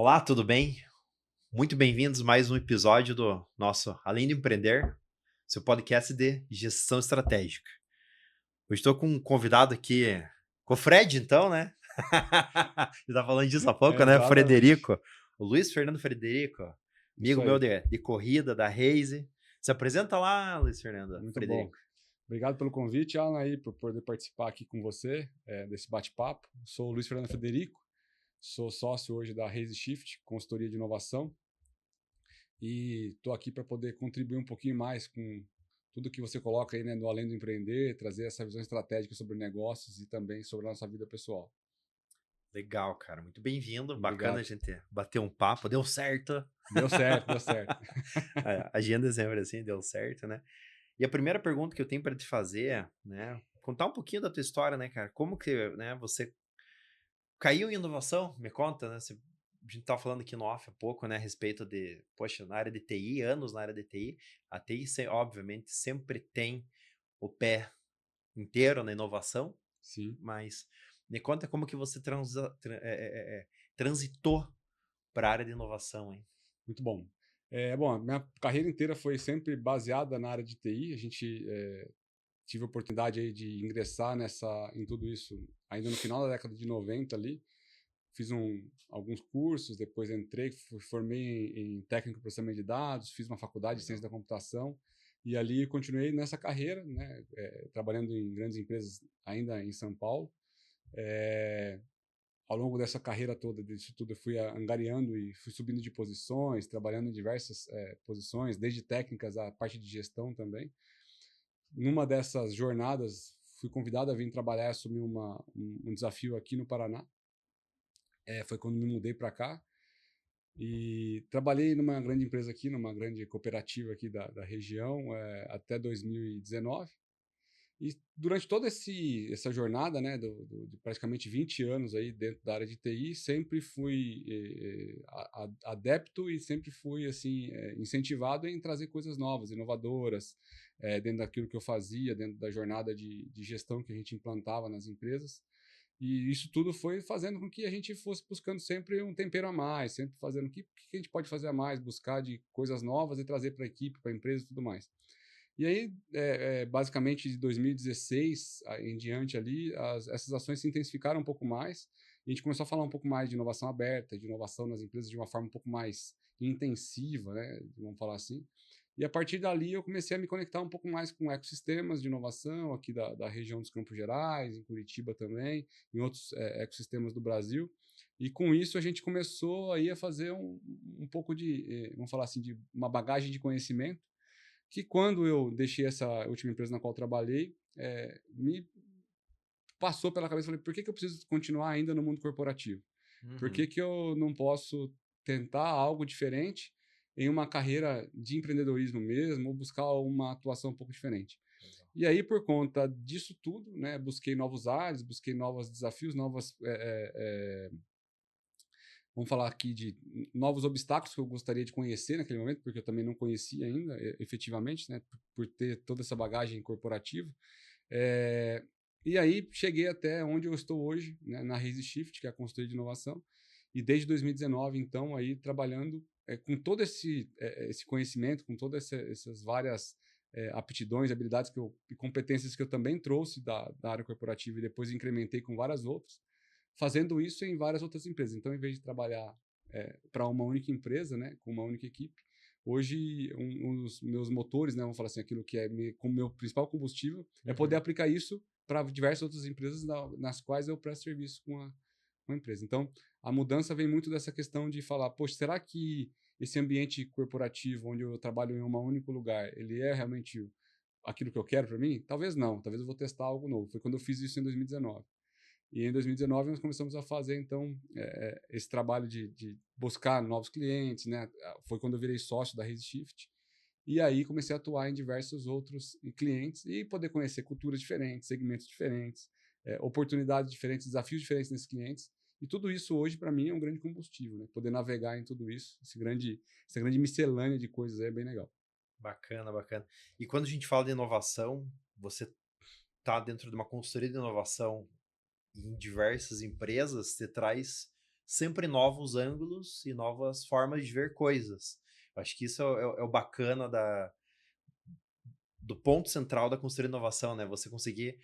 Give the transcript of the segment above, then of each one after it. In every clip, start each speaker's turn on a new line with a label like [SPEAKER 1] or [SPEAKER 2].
[SPEAKER 1] Olá, tudo bem? Muito bem-vindos a mais um episódio do nosso Além de Empreender, seu podcast de gestão estratégica. Hoje estou com um convidado aqui, com o Fred, então, né? Ele tá falando disso há pouco, né?
[SPEAKER 2] Exatamente.
[SPEAKER 1] Frederico, o Luiz Fernando Frederico,
[SPEAKER 2] Isso
[SPEAKER 1] amigo meu
[SPEAKER 2] aí.
[SPEAKER 1] de corrida, da Race. Se apresenta lá, Luiz Fernando,
[SPEAKER 2] Muito bom.
[SPEAKER 1] Frederico.
[SPEAKER 2] Obrigado pelo convite, Alan, aí, por poder participar aqui com você desse bate-papo. Sou o Luiz Fernando Federico, sou sócio hoje da Raise Shift, consultoria de inovação, e estou aqui para poder contribuir um pouquinho mais com tudo que você coloca aí, né, no Além do Empreender, trazer essa visão estratégica sobre negócios e também sobre a nossa vida pessoal.
[SPEAKER 1] Legal, cara, muito bem-vindo. Bacana a
[SPEAKER 2] Obrigado.
[SPEAKER 1] gente bater um papo, deu certo.
[SPEAKER 2] Deu certo, deu certo.
[SPEAKER 1] A agenda é sempre assim, deu certo, né? E a primeira pergunta que eu tenho para te fazer, né, contar um pouquinho da tua história, né, cara? Como que, né, você caiu em inovação? Me conta, né? A gente tava falando aqui no off há pouco, né, a respeito de, poxa, na área de TI, anos na área de TI, a TI, obviamente, sempre tem o pé inteiro na inovação,
[SPEAKER 2] Sim,
[SPEAKER 1] mas me conta como que você transitou para a área de inovação, hein?
[SPEAKER 2] muito bom. Bom, a minha carreira inteira foi sempre baseada na área de TI. Tive a oportunidade aí de ingressar em tudo isso ainda no final da década de 90 ali. Fiz alguns cursos, depois entrei, formei em técnico de processamento de dados, fiz uma faculdade de
[SPEAKER 1] Legal.
[SPEAKER 2] ciência da computação e ali continuei nessa carreira, né, trabalhando em grandes empresas ainda em São Paulo. É, Ao longo dessa carreira toda, disso tudo, eu fui angariando e fui subindo de posições, trabalhando em diversas posições, desde técnicas à parte de gestão também. Numa dessas jornadas, fui convidado a vir trabalhar e assumir um desafio aqui no Paraná. Foi quando me mudei para cá e trabalhei numa grande empresa aqui, numa grande cooperativa aqui da região, até 2019. E durante toda essa jornada, né, de praticamente 20 anos aí dentro da área de TI, sempre fui adepto e sempre fui assim incentivado em trazer coisas novas, inovadoras, dentro daquilo que eu fazia, dentro da jornada de gestão que a gente implantava nas empresas. E isso tudo foi fazendo com que a gente fosse buscando sempre um tempero a mais, sempre fazendo o que a gente pode fazer a mais, buscar de coisas novas e trazer para a equipe, para a empresa e tudo mais. E aí, basicamente, de 2016 em diante ali, essas ações se intensificaram um pouco mais, e a gente começou a falar um pouco mais de inovação aberta, de inovação nas empresas de uma forma um pouco mais intensiva, né, vamos falar assim. E a partir dali eu comecei a me conectar um pouco mais com ecossistemas de inovação aqui da região dos Campos Gerais, em Curitiba também, em outros ecossistemas do Brasil. E com isso a gente começou aí a fazer um pouco vamos falar assim, de uma bagagem de conhecimento que quando eu deixei essa última empresa na qual trabalhei, me passou pela cabeça, falei, por que que eu preciso continuar ainda no mundo corporativo? Por que
[SPEAKER 1] Uhum.
[SPEAKER 2] que eu não posso tentar algo diferente em uma carreira de empreendedorismo mesmo, ou buscar uma atuação um pouco diferente?
[SPEAKER 1] Legal.
[SPEAKER 2] E aí, por conta disso tudo, né, busquei novos ares, busquei novos desafios, vamos falar aqui de novos obstáculos que eu gostaria de conhecer naquele momento, porque eu também não conhecia ainda, efetivamente, né, por ter toda essa bagagem corporativa. Eh, e aí cheguei até onde eu estou hoje, né, na Raise Shift, que é a consultoria de inovação, e desde 2019, então, aí trabalhando com todo esse conhecimento, com todas essas várias aptidões, habilidades e competências que eu também trouxe da área corporativa e depois incrementei com várias outras, fazendo isso em várias outras empresas. Então, em vez de trabalhar para uma única empresa, né, com uma única equipe, hoje um dos meus motores, né, vamos falar assim, aquilo que é como meu principal combustível, é poder
[SPEAKER 1] Uhum.
[SPEAKER 2] aplicar isso para diversas outras empresas nas quais eu presto serviço com a empresa. Então, a mudança vem muito dessa questão de falar, poxa, será que esse ambiente corporativo, onde eu trabalho em um único lugar, ele é realmente aquilo que eu quero para mim? Talvez não, talvez eu vou testar algo novo. Foi quando eu fiz isso em 2019. E em 2019 nós começamos a fazer, então, esse trabalho de buscar novos clientes, né? Foi quando eu virei sócio da RaseShift. E aí comecei a atuar em diversos outros clientes e poder conhecer culturas diferentes, segmentos diferentes, oportunidades diferentes, desafios diferentes nesses clientes. E tudo isso hoje, para mim, é um grande combustível, né? Poder navegar em tudo isso, essa grande miscelânea de coisas é bem legal.
[SPEAKER 1] Bacana, bacana. E quando a gente fala de inovação, você tá dentro de uma consultoria de inovação em diversas empresas, você traz sempre novos ângulos e novas formas de ver coisas. Eu acho que isso é o bacana do ponto central da construir inovação, né? Você conseguir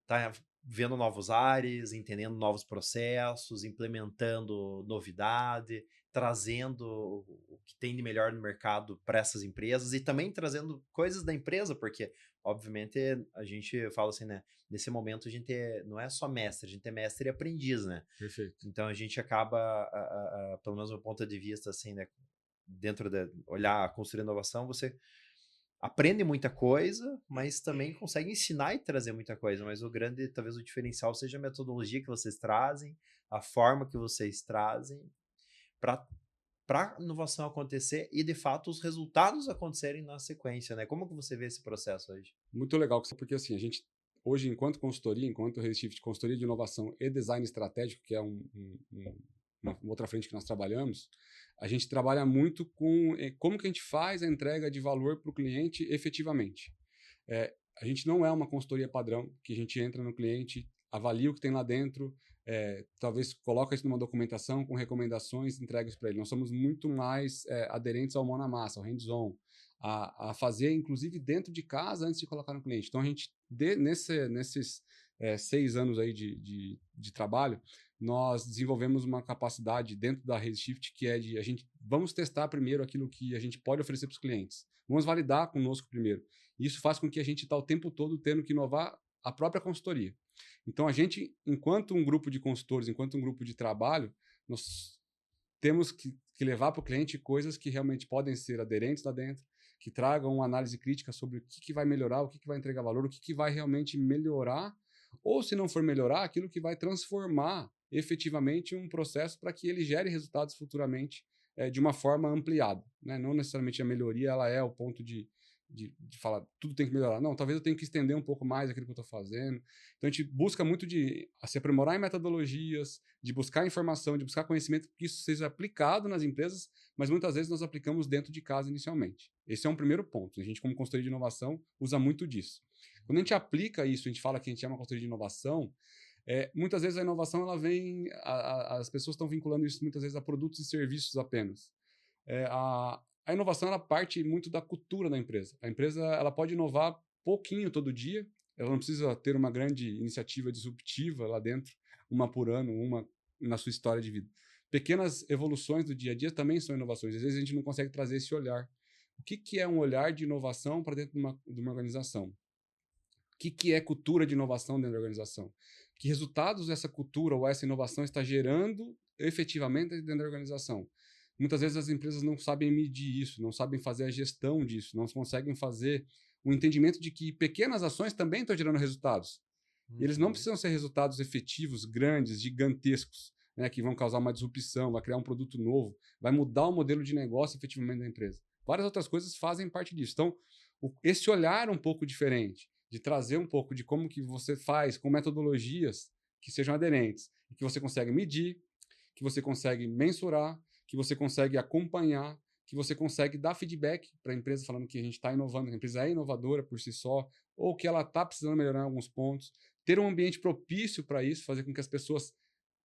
[SPEAKER 1] estar vendo novos ares, entendendo novos processos, implementando novidade, trazendo o que tem de melhor no mercado para essas empresas e também trazendo coisas da empresa, porque, obviamente, a gente fala assim, né? Nesse momento a gente não é só mestre, a gente é mestre e aprendiz, né?
[SPEAKER 2] Perfeito.
[SPEAKER 1] Então a gente acaba, pelo menos do ponto de vista, assim, né? Dentro de olhar, construir inovação, você aprende muita coisa, mas também consegue ensinar e trazer muita coisa. Mas o grande, talvez o diferencial seja a metodologia que vocês trazem, a forma que vocês trazem para a inovação acontecer e, de fato, os resultados acontecerem na sequência, né? Como que você vê esse processo hoje?
[SPEAKER 2] Muito legal, porque assim, a gente, hoje, enquanto consultoria, enquanto Reshift, consultoria de inovação e design estratégico, que é uma outra frente que nós trabalhamos, a gente trabalha muito com como que a gente faz a entrega de valor para o cliente efetivamente. A gente não é uma consultoria padrão, que a gente entra no cliente, avalia o que tem lá dentro, talvez coloca isso numa documentação com recomendações entregues para ele. Nós somos muito mais aderentes ao mão na massa, ao hands-on, a fazer, inclusive, dentro de casa antes de colocar no cliente. Então, a gente, nesses 6 anos aí de trabalho, nós desenvolvemos uma capacidade dentro da Reshift que é de a gente vamos testar primeiro aquilo que a gente pode oferecer para os clientes. Vamos validar conosco primeiro. Isso faz com que a gente está o tempo todo tendo que inovar a própria consultoria. Então, a gente, enquanto um grupo de consultores, enquanto um grupo de trabalho, nós temos que levar para o cliente coisas que realmente podem ser aderentes lá dentro, que tragam uma análise crítica sobre o que vai melhorar, o que vai entregar valor, o que vai realmente melhorar, ou se não for melhorar, aquilo que vai transformar efetivamente um processo para que ele gere resultados futuramente de uma forma ampliada. Né? Não necessariamente a melhoria ela é o ponto de falar tudo tem que melhorar. Não, talvez eu tenha que estender um pouco mais aquilo que eu estou fazendo. Então a gente busca muito de se aprimorar em metodologias, de buscar informação, de buscar conhecimento, que isso seja aplicado nas empresas, mas muitas vezes nós aplicamos dentro de casa inicialmente. Esse é um primeiro ponto. A gente, como consultoria de inovação, usa muito disso. Quando a gente aplica isso, a gente fala que a gente é uma consultoria de inovação, muitas vezes a inovação ela vem, as pessoas estão vinculando isso muitas vezes a produtos e serviços apenas. A inovação ela parte muito da cultura da empresa. A empresa ela pode inovar pouquinho todo dia, ela não precisa ter uma grande iniciativa disruptiva lá dentro, uma por ano, uma na sua história de vida. Pequenas evoluções do dia a dia também são inovações. Às vezes a gente não consegue trazer esse olhar. O que é um olhar de inovação para dentro de uma organização? O que é cultura de inovação dentro da organização? Que resultados essa cultura ou essa inovação está gerando efetivamente dentro da organização? Muitas vezes as empresas não sabem medir isso, não sabem fazer a gestão disso, não conseguem fazer o entendimento de que pequenas ações também estão gerando resultados. E eles não
[SPEAKER 1] Uhum.
[SPEAKER 2] precisam ser resultados efetivos, grandes, gigantescos, né, que vão causar uma disrupção, vai criar um produto novo, vai mudar o modelo de negócio efetivamente da empresa. Várias outras coisas fazem parte disso. Então, esse olhar um pouco diferente, de trazer um pouco de como que você faz com metodologias que sejam aderentes, e que você consegue medir, que você consegue mensurar, que você consegue acompanhar, que você consegue dar feedback para a empresa falando que a gente está inovando, que a empresa é inovadora por si só, ou que ela está precisando melhorar em alguns pontos. Ter um ambiente propício para isso, fazer com que as pessoas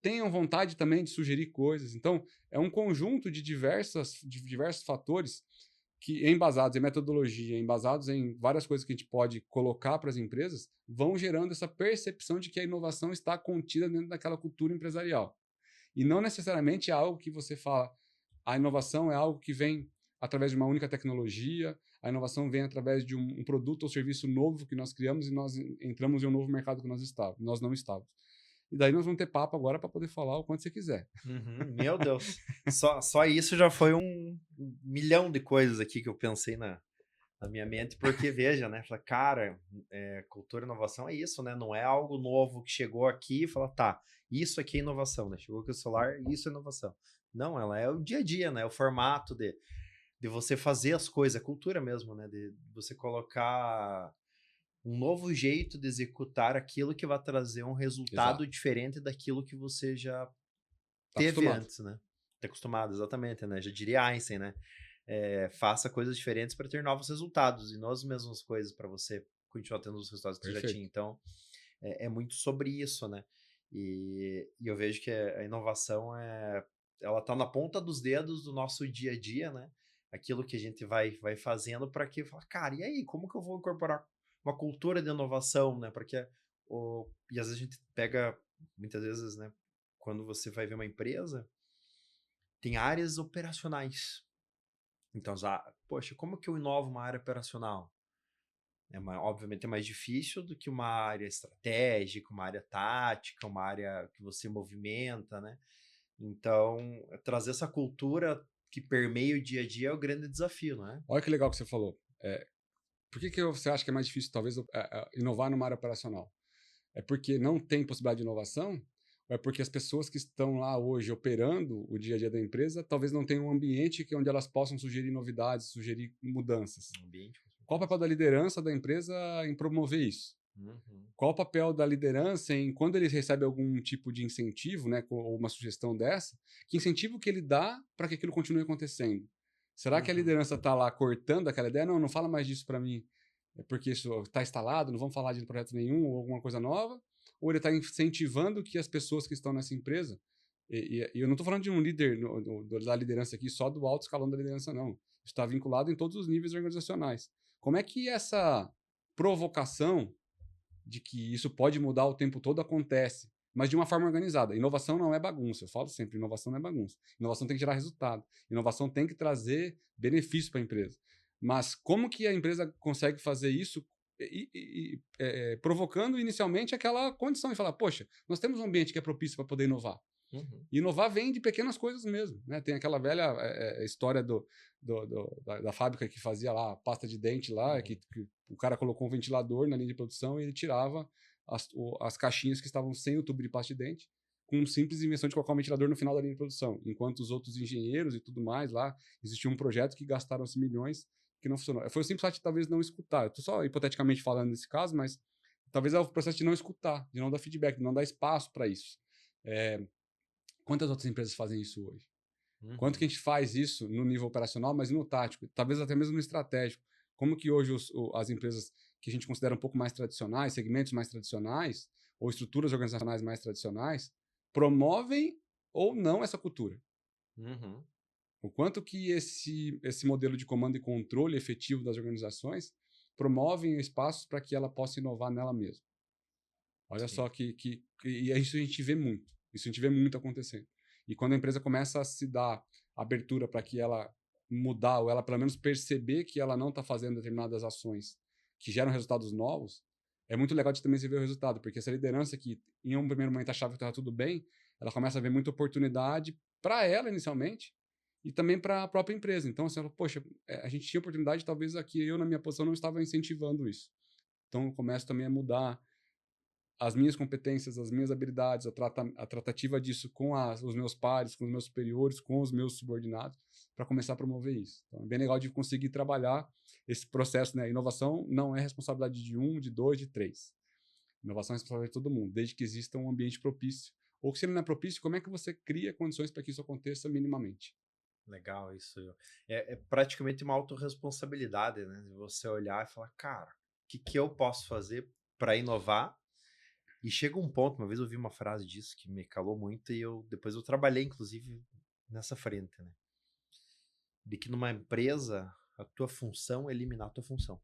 [SPEAKER 2] tenham vontade também de sugerir coisas. Então, é um conjunto de diversos fatores que, embasados em metodologia, embasados em várias coisas que a gente pode colocar para as empresas, vão gerando essa percepção de que a inovação está contida dentro daquela cultura empresarial. E não necessariamente é algo que você fala, a inovação é algo que vem através de uma única tecnologia, a inovação vem através de um produto ou serviço novo que nós criamos e nós entramos em um novo mercado que nós não estávamos. E daí nós vamos ter papo agora para poder falar o quanto você quiser.
[SPEAKER 1] Uhum. Meu Deus. Só isso já foi um milhão de coisas aqui que eu pensei na minha mente, porque veja, né? Fala, cara, cultura e inovação é isso, né? Não é algo novo que chegou aqui e fala, tá, isso aqui é inovação, né? Chegou aqui o celular, isso é inovação. Não, ela é o dia a dia, né? O formato de você fazer as coisas, a cultura mesmo, né? De você colocar um novo jeito de executar aquilo que vai trazer um
[SPEAKER 2] Exato.
[SPEAKER 1] resultado diferente daquilo que você já
[SPEAKER 2] Está
[SPEAKER 1] teve
[SPEAKER 2] acostumado.
[SPEAKER 1] antes, né? Tá acostumado, exatamente, né? Já diria Einstein, né? Faça coisas diferentes para ter novos resultados e não as mesmas coisas para você continuar tendo os resultados que você já tinha.
[SPEAKER 2] Perfeito.
[SPEAKER 1] Então, é muito sobre isso, né? E eu vejo que a inovação ela tá na ponta dos dedos do nosso dia a dia, né? Aquilo que a gente vai fazendo para que, fala, cara, e aí, como que eu vou incorporar uma cultura de inovação, né? Porque e às vezes a gente pega, muitas vezes, né? Quando você vai ver uma empresa, tem áreas operacionais. Então, poxa, como que eu inovo uma área operacional? Obviamente é mais difícil do que uma área estratégica, uma área tática, uma área que você movimenta, né? Então, trazer essa cultura que permeia o dia a dia é o grande desafio, não é?
[SPEAKER 2] Olha que legal que você falou. Por que você acha que é mais difícil, talvez, inovar numa área operacional? É porque não tem possibilidade de inovação? Ou é porque as pessoas que estão lá hoje operando o dia a dia da empresa talvez não tenham um ambiente onde elas possam sugerir novidades, sugerir mudanças?
[SPEAKER 1] Um ambiente, com
[SPEAKER 2] Qual o papel
[SPEAKER 1] certeza.
[SPEAKER 2] da liderança da empresa em promover isso?
[SPEAKER 1] Uhum,
[SPEAKER 2] Qual o papel da liderança em quando ele recebe algum tipo de incentivo, né, ou uma sugestão dessa, que incentivo que ele dá para que aquilo continue acontecendo? Será que a
[SPEAKER 1] uhum,
[SPEAKER 2] liderança está lá cortando aquela ideia? Não, não fala mais disso para mim, porque isso está instalado, não vamos falar de projeto nenhum ou alguma coisa nova? Ou ele está incentivando que as pessoas que estão nessa empresa, e eu não estou falando de um líder da liderança aqui, só do alto escalão da liderança, não. Está vinculado em todos os níveis organizacionais. Como é que essa provocação de que isso pode mudar o tempo todo acontece, mas de uma forma organizada? Inovação não é bagunça, eu falo sempre, inovação não é bagunça. Inovação tem que gerar resultado. Inovação tem que trazer benefício para a empresa. Mas como que a empresa consegue fazer isso provocando inicialmente aquela condição de falar, poxa, nós temos um ambiente que é propício para poder inovar.
[SPEAKER 1] uhum,
[SPEAKER 2] E inovar vem de pequenas coisas mesmo, né? Tem aquela velha história da fábrica que fazia lá pasta de dente lá,
[SPEAKER 1] uhum.
[SPEAKER 2] que o cara colocou um ventilador na linha de produção e ele tirava as caixinhas que estavam sem o tubo de pasta de dente, com uma simples invenção de colocar um ventilador no final da linha de produção. Enquanto os outros engenheiros e tudo mais lá, existia um projeto que gastaram-se milhões que não funcionou. Foi o simples fato de talvez não escutar. Eu estou só hipoteticamente falando nesse caso, mas talvez é o processo de não escutar, de não dar feedback, de não dar espaço para isso. É, Quantas outras empresas fazem isso hoje? Quanto que
[SPEAKER 1] Uhum.
[SPEAKER 2] a gente faz isso no nível operacional, mas no tático, talvez até mesmo no estratégico? Como que hoje as empresas que a gente considera um pouco mais tradicionais, segmentos mais tradicionais, ou estruturas organizacionais mais tradicionais, promovem ou não essa cultura?
[SPEAKER 1] Uhum.
[SPEAKER 2] O quanto que esse modelo de comando e controle efetivo das organizações promovem espaços para que ela possa inovar nela mesma? Olha
[SPEAKER 1] Sim.
[SPEAKER 2] só e isso a gente vê muito. Isso a gente vê muito acontecendo. E quando a empresa começa a se dar abertura para que ela mudar, ou ela pelo menos perceber que ela não está fazendo determinadas ações que geram resultados novos, é muito legal de também se ver o resultado, porque essa liderança que em um primeiro momento achava que estava tudo bem, ela começa a ver muita oportunidade para ela inicialmente e também para a própria empresa. Então, assim, ela, poxa, a gente tinha oportunidade, talvez aqui eu na minha posição não estava incentivando isso. Então, eu começo também a mudar as minhas competências, as minhas habilidades, a tratativa disso com os meus pares, com os meus superiores, com os meus subordinados, para começar a promover isso. Então, é bem legal de conseguir trabalhar esse processo, né? Inovação não é responsabilidade de um, de dois, de três. Inovação é responsabilidade de todo mundo, desde que exista um ambiente propício. Ou se ele não é propício, como é que você cria condições para que isso aconteça minimamente?
[SPEAKER 1] Legal isso. É praticamente uma autorresponsabilidade, né? De você olhar e falar, cara, o que eu posso fazer para inovar? E chega um ponto, uma vez eu vi uma frase disso que me calou muito e depois eu trabalhei, inclusive, nessa frente, né? De que numa empresa, a tua função é eliminar a tua função,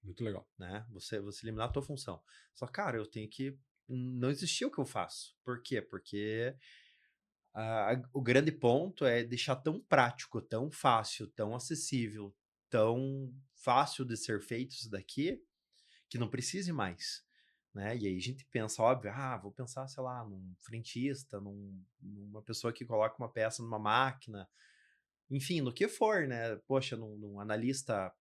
[SPEAKER 2] Muito legal.
[SPEAKER 1] né? Você eliminar a tua função. Só, cara, eu tenho que não existir o que eu faço. Por quê? Porque o grande ponto é deixar tão prático, tão fácil, tão acessível, tão fácil de ser feito isso daqui, que não precise mais. Né? E aí a gente pensa, óbvio, vou pensar, sei lá, num frentista, numa pessoa que coloca uma peça numa máquina, enfim, no que for, né? Poxa, num analista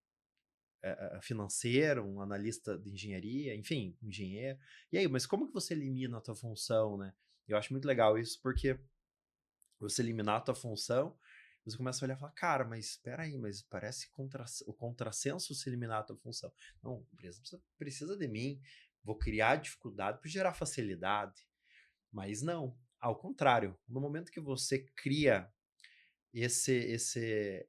[SPEAKER 1] financeiro, um analista de engenharia, enfim, um engenheiro. E aí, mas como que você elimina a tua função, né? Eu acho muito legal isso, porque você eliminar a tua função, você começa a olhar e falar, cara, mas espera aí, mas parece o contrassenso se eliminar a tua função. Não, a empresa precisa de mim, vou criar dificuldade para gerar facilidade. Mas não, ao contrário, no momento que você cria esse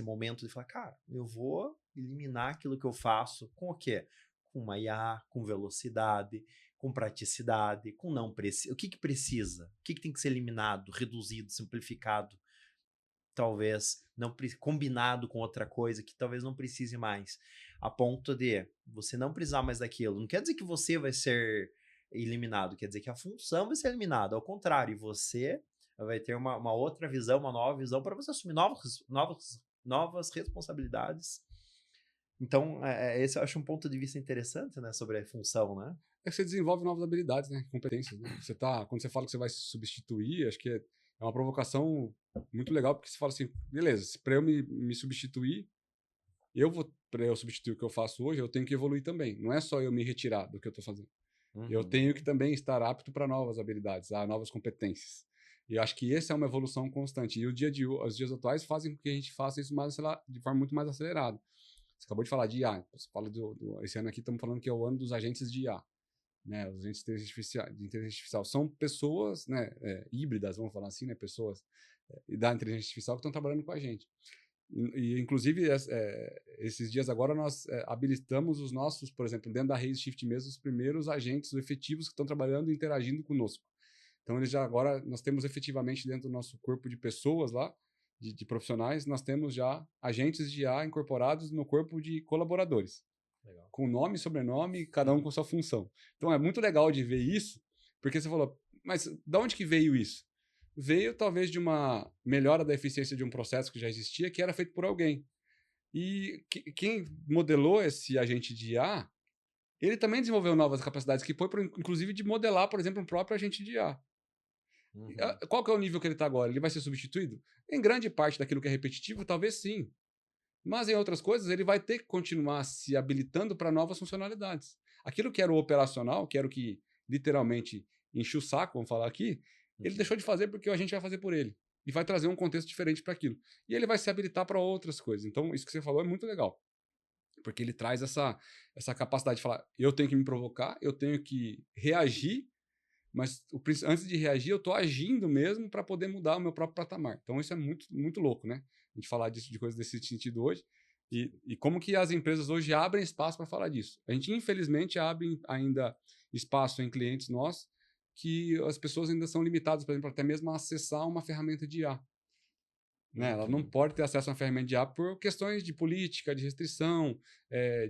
[SPEAKER 1] momento de falar, cara, eu vou eliminar aquilo que eu faço com o quê? Com uma IA, com velocidade, com praticidade, com não precisa. O que que precisa? O que que tem que ser eliminado, reduzido, simplificado, talvez não combinado com outra coisa que talvez não precise mais, a ponto de você não precisar mais daquilo. Não quer dizer que você vai ser eliminado, quer dizer que a função vai ser eliminada. Ao contrário, e você vai ter uma outra visão, uma nova visão para você assumir novas responsabilidades. Então, esse eu acho um ponto de vista interessante, né, sobre a função, né?
[SPEAKER 2] É que você desenvolve novas habilidades, né? Competências, né? Quando você fala que você vai se substituir, acho que é uma provocação muito legal, porque você fala assim, beleza, para eu me substituir, para eu substituir o que eu faço hoje, eu tenho que evoluir também. Não é só eu me retirar do que eu estou fazendo. Eu tenho que também estar apto para novas habilidades, a novas competências. E eu acho que essa é uma evolução constante. E os dias atuais fazem com que a gente faça isso de forma muito mais acelerada. Você acabou de falar de IA. Você fala esse ano aqui estamos falando que é o ano dos agentes de IA. Né, os agentes de inteligência artificial são pessoas, né, híbridas, vamos falar assim, né, pessoas da inteligência artificial que estão trabalhando com a gente. Inclusive, esses dias agora nós habilitamos os nossos, por exemplo, dentro da Raise Shift mesmo, os primeiros agentes efetivos que estão trabalhando e interagindo conosco. Então, agora nós temos efetivamente dentro do nosso corpo de pessoas lá, de profissionais, nós temos já agentes de IA incorporados no corpo de colaboradores. Legal. Com nome e sobrenome, cada um com sua função. Então é muito legal de ver isso, porque você falou, mas de onde que veio isso? Veio talvez de uma melhora da eficiência de um processo que já existia, que era feito por alguém. E quem modelou esse agente de IA, ele também desenvolveu novas capacidades, que foi, inclusive, de modelar, por exemplo, um próprio agente de IA. Uhum. Qual que é o nível que ele está agora? Ele vai ser substituído? Em grande parte daquilo que é repetitivo, talvez sim. Mas em outras coisas, ele vai ter que continuar se habilitando para novas funcionalidades. Aquilo que era o operacional, que era o que literalmente enche o saco, vamos falar aqui, ele deixou de fazer porque a gente vai fazer por ele. E vai trazer um contexto diferente para aquilo. E ele vai se habilitar para outras coisas. Então, isso que você falou é muito legal. Porque ele traz essa capacidade de falar, eu tenho que me provocar, eu tenho que reagir, mas antes de reagir, eu estou agindo mesmo para poder mudar o meu próprio patamar. Então, isso é muito, muito louco, né? A gente falar de coisas desse sentido hoje. E como que as empresas hoje abrem espaço para falar disso. A gente, infelizmente, abre ainda espaço em clientes nossos que as pessoas ainda são limitadas, por exemplo, até mesmo a acessar uma ferramenta de IA. Né? Ela não pode ter acesso a uma ferramenta de IA por questões de política, de restrição,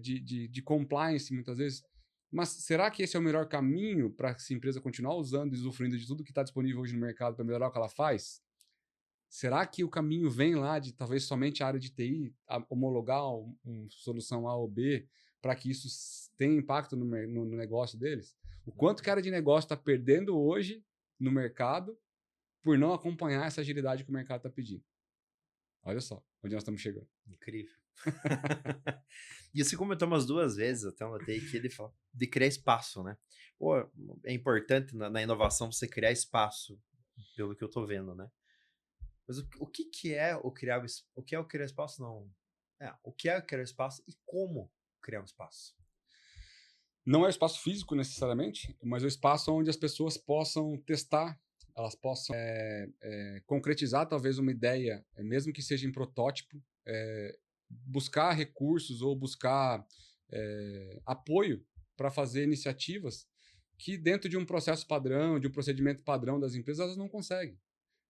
[SPEAKER 2] de compliance, muitas vezes. Mas será que esse é o melhor caminho para essa empresa continuar usando e usufruindo de tudo que está disponível hoje no mercado para melhorar o que ela faz? Será que o caminho vem lá de talvez somente a área de TI homologar uma solução A ou B para que isso tenha impacto no negócio deles? O quanto que a área de negócio está perdendo hoje no mercado por não acompanhar essa agilidade que o mercado está pedindo? Olha só onde nós estamos chegando.
[SPEAKER 1] Incrível. E assim comentou umas 2 vezes, até anotei que ele fala de criar espaço, né? Pô, é importante na inovação você criar espaço, pelo que eu tô vendo, né? Mas o que é o criar espaço? Não. O que é o criar espaço e como criar um espaço?
[SPEAKER 2] Não é o espaço físico necessariamente, mas o espaço onde as pessoas possam testar, elas possam concretizar talvez uma ideia, mesmo que seja em protótipo, buscar recursos ou buscar apoio para fazer iniciativas que dentro de um processo padrão, de um procedimento padrão das empresas, elas não conseguem.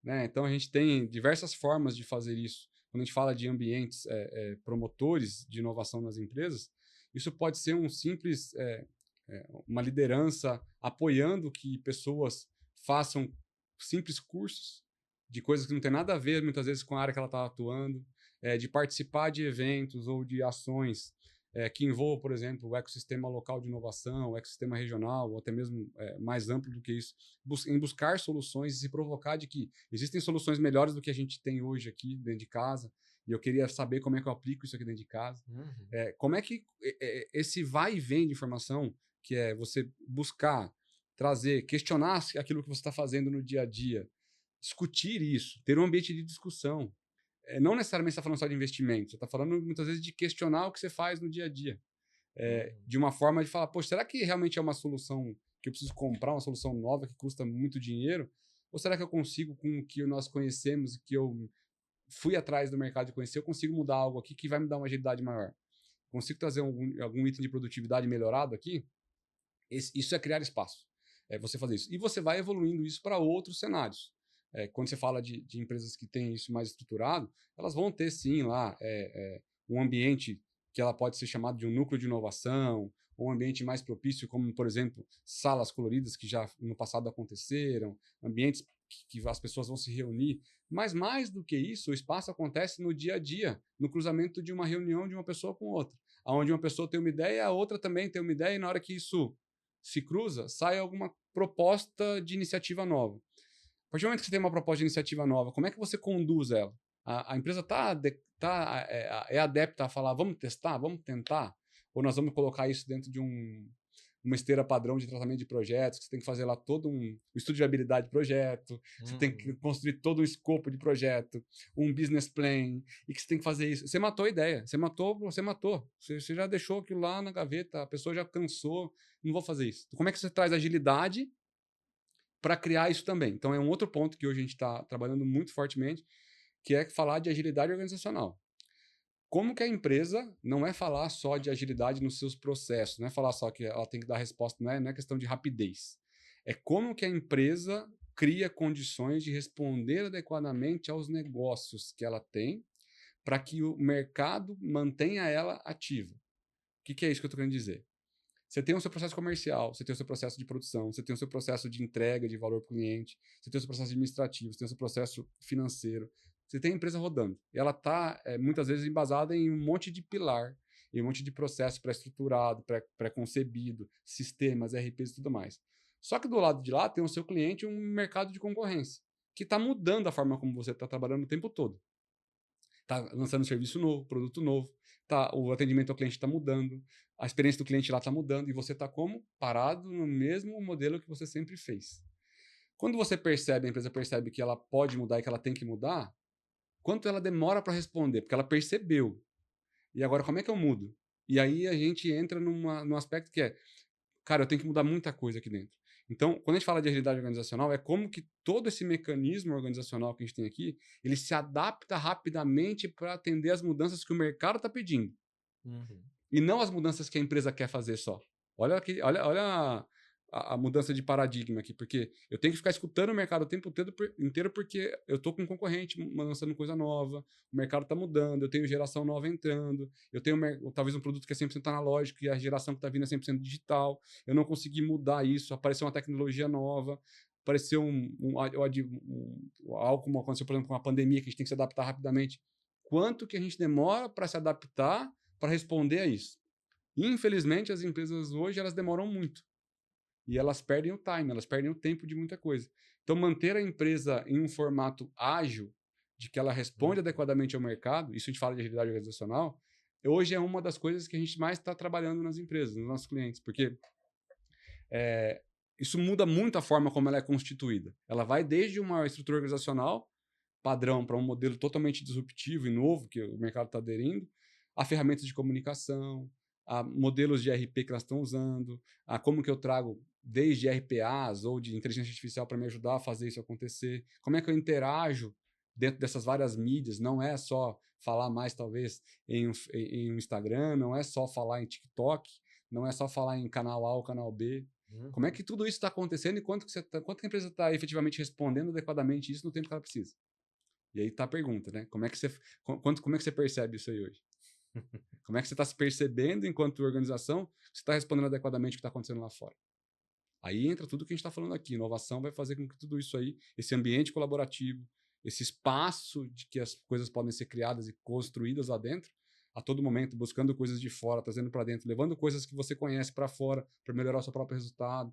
[SPEAKER 2] Né? Então, a gente tem diversas formas de fazer isso. Quando a gente fala de ambientes promotores de inovação nas empresas, isso pode ser um simples, uma liderança apoiando que pessoas façam simples cursos de coisas que não tem nada a ver, muitas vezes, com a área que ela está atuando, de participar de eventos ou de ações que envolvam, por exemplo, o ecossistema local de inovação, o ecossistema regional, ou até mesmo mais amplo do que isso, em buscar soluções e se provocar de que existem soluções melhores do que a gente tem hoje aqui dentro de casa, e eu queria saber como é que eu aplico isso aqui dentro de casa. Uhum. Como é que esse vai e vem de informação, que é você buscar, trazer, questionar aquilo que você está fazendo no dia a dia, discutir isso, ter um ambiente de discussão. Não necessariamente você está falando só de investimento, você está falando muitas vezes de questionar o que você faz no dia a dia. De uma forma de falar, poxa, será que realmente é uma solução que eu preciso comprar, uma solução nova que custa muito dinheiro? Ou será que eu consigo, com o que nós conhecemos e que eu fui atrás do mercado de conhecer, eu consigo mudar algo aqui que vai me dar uma agilidade maior? Consigo trazer algum item de produtividade melhorado aqui? Isso é criar espaço. É você fazer isso. E você vai evoluindo isso para outros cenários. Quando você fala de empresas que têm isso mais estruturado, elas vão ter sim lá um ambiente que ela pode ser chamado de um núcleo de inovação, um ambiente mais propício, como, por exemplo, salas coloridas que já no passado aconteceram, ambientes que as pessoas vão se reunir. Mas mais do que isso, o espaço acontece no dia a dia, no cruzamento de uma reunião de uma pessoa com outra, onde uma pessoa tem uma ideia, a outra também tem uma ideia, e na hora que isso se cruza, sai alguma proposta de iniciativa nova. A partir do momento que você tem uma proposta de iniciativa nova, como é que você conduz ela? A empresa é adepta a falar, vamos testar, vamos tentar? Ou nós vamos colocar isso dentro de uma esteira padrão de tratamento de projetos, que você tem que fazer lá todo um estudo de habilidade de projeto, você tem que construir todo um escopo de projeto, um business plan, e que você tem que fazer isso. Você matou a ideia, você matou. Você já deixou aquilo lá na gaveta, a pessoa já cansou, não vou fazer isso. Então, como é que você traz agilidade para criar isso também? Então, é um outro ponto que hoje a gente está trabalhando muito fortemente, que é falar de agilidade organizacional. Como que a empresa não é falar só de agilidade nos seus processos, não é falar só que ela tem que dar resposta, não é questão de rapidez. É como que a empresa cria condições de responder adequadamente aos negócios que ela tem para que o mercado mantenha ela ativa. O que é isso que eu estou querendo dizer? Você tem o seu processo comercial, você tem o seu processo de produção, você tem o seu processo de entrega de valor para o cliente, você tem o seu processo administrativo, você tem o seu processo financeiro. Você tem a empresa rodando. E ela está, muitas vezes, embasada em um monte de pilar, em um monte de processo pré-estruturado, pré-concebido, sistemas, RPs e tudo mais. Só que do lado de lá tem o seu cliente um mercado de concorrência, que está mudando a forma como você está trabalhando o tempo todo. Está lançando serviço novo, produto novo, o atendimento ao cliente está mudando, a experiência do cliente lá está mudando, e você está como? Parado no mesmo modelo que você sempre fez. Quando você percebe, a empresa percebe que ela pode mudar e que ela tem que mudar, quanto ela demora para responder? Porque ela percebeu. E agora, como é que eu mudo? E aí a gente entra num aspecto que é, cara, eu tenho que mudar muita coisa aqui dentro. Então, quando a gente fala de agilidade organizacional, é como que todo esse mecanismo organizacional que a gente tem aqui, ele se adapta rapidamente para atender as mudanças que o mercado está pedindo.
[SPEAKER 1] Uhum.
[SPEAKER 2] E não as mudanças que a empresa quer fazer só. Olha a mudança de paradigma aqui, porque eu tenho que ficar escutando o mercado o tempo inteiro porque eu estou com um concorrente lançando coisa nova, o mercado está mudando, eu tenho geração nova entrando, eu tenho talvez um produto que é 100% analógico e a geração que está vindo é 100% digital, eu não consegui mudar isso, apareceu uma tecnologia nova, apareceu algo como aconteceu, por exemplo, com a pandemia, que a gente tem que se adaptar rapidamente. Quanto que a gente demora para se adaptar para responder a isso? Infelizmente, as empresas hoje elas demoram muito. E elas perdem o time, elas perdem o tempo de muita coisa. Então, manter a empresa em um formato ágil, de que ela responde adequadamente ao mercado, isso a gente fala de agilidade organizacional, hoje é uma das coisas que a gente mais está trabalhando nas empresas, nos nossos clientes, porque isso muda muito a forma como ela é constituída. Ela vai desde uma estrutura organizacional padrão para um modelo totalmente disruptivo e novo que o mercado está aderindo, a ferramentas de comunicação, a modelos de RP que elas estão usando, a como que eu trago desde RPAs ou de inteligência artificial para me ajudar a fazer isso acontecer, como é que eu interajo dentro dessas várias mídias, não é só falar mais talvez em um Instagram, não é só falar em TikTok, não é só falar em canal A ou canal B. Como é que tudo isso está acontecendo e quanto que a empresa está efetivamente respondendo adequadamente isso no tempo que ela precisa? E aí tá a pergunta, né? Como é que você percebe isso aí hoje? Como é que você está se percebendo enquanto organização que você está respondendo adequadamente o que está acontecendo lá fora? Aí entra tudo que a gente está falando aqui. Inovação vai fazer com que tudo isso aí, esse ambiente colaborativo, esse espaço de que as coisas podem ser criadas e construídas lá dentro, a todo momento, buscando coisas de fora, trazendo para dentro, levando coisas que você conhece para fora para melhorar o seu próprio resultado,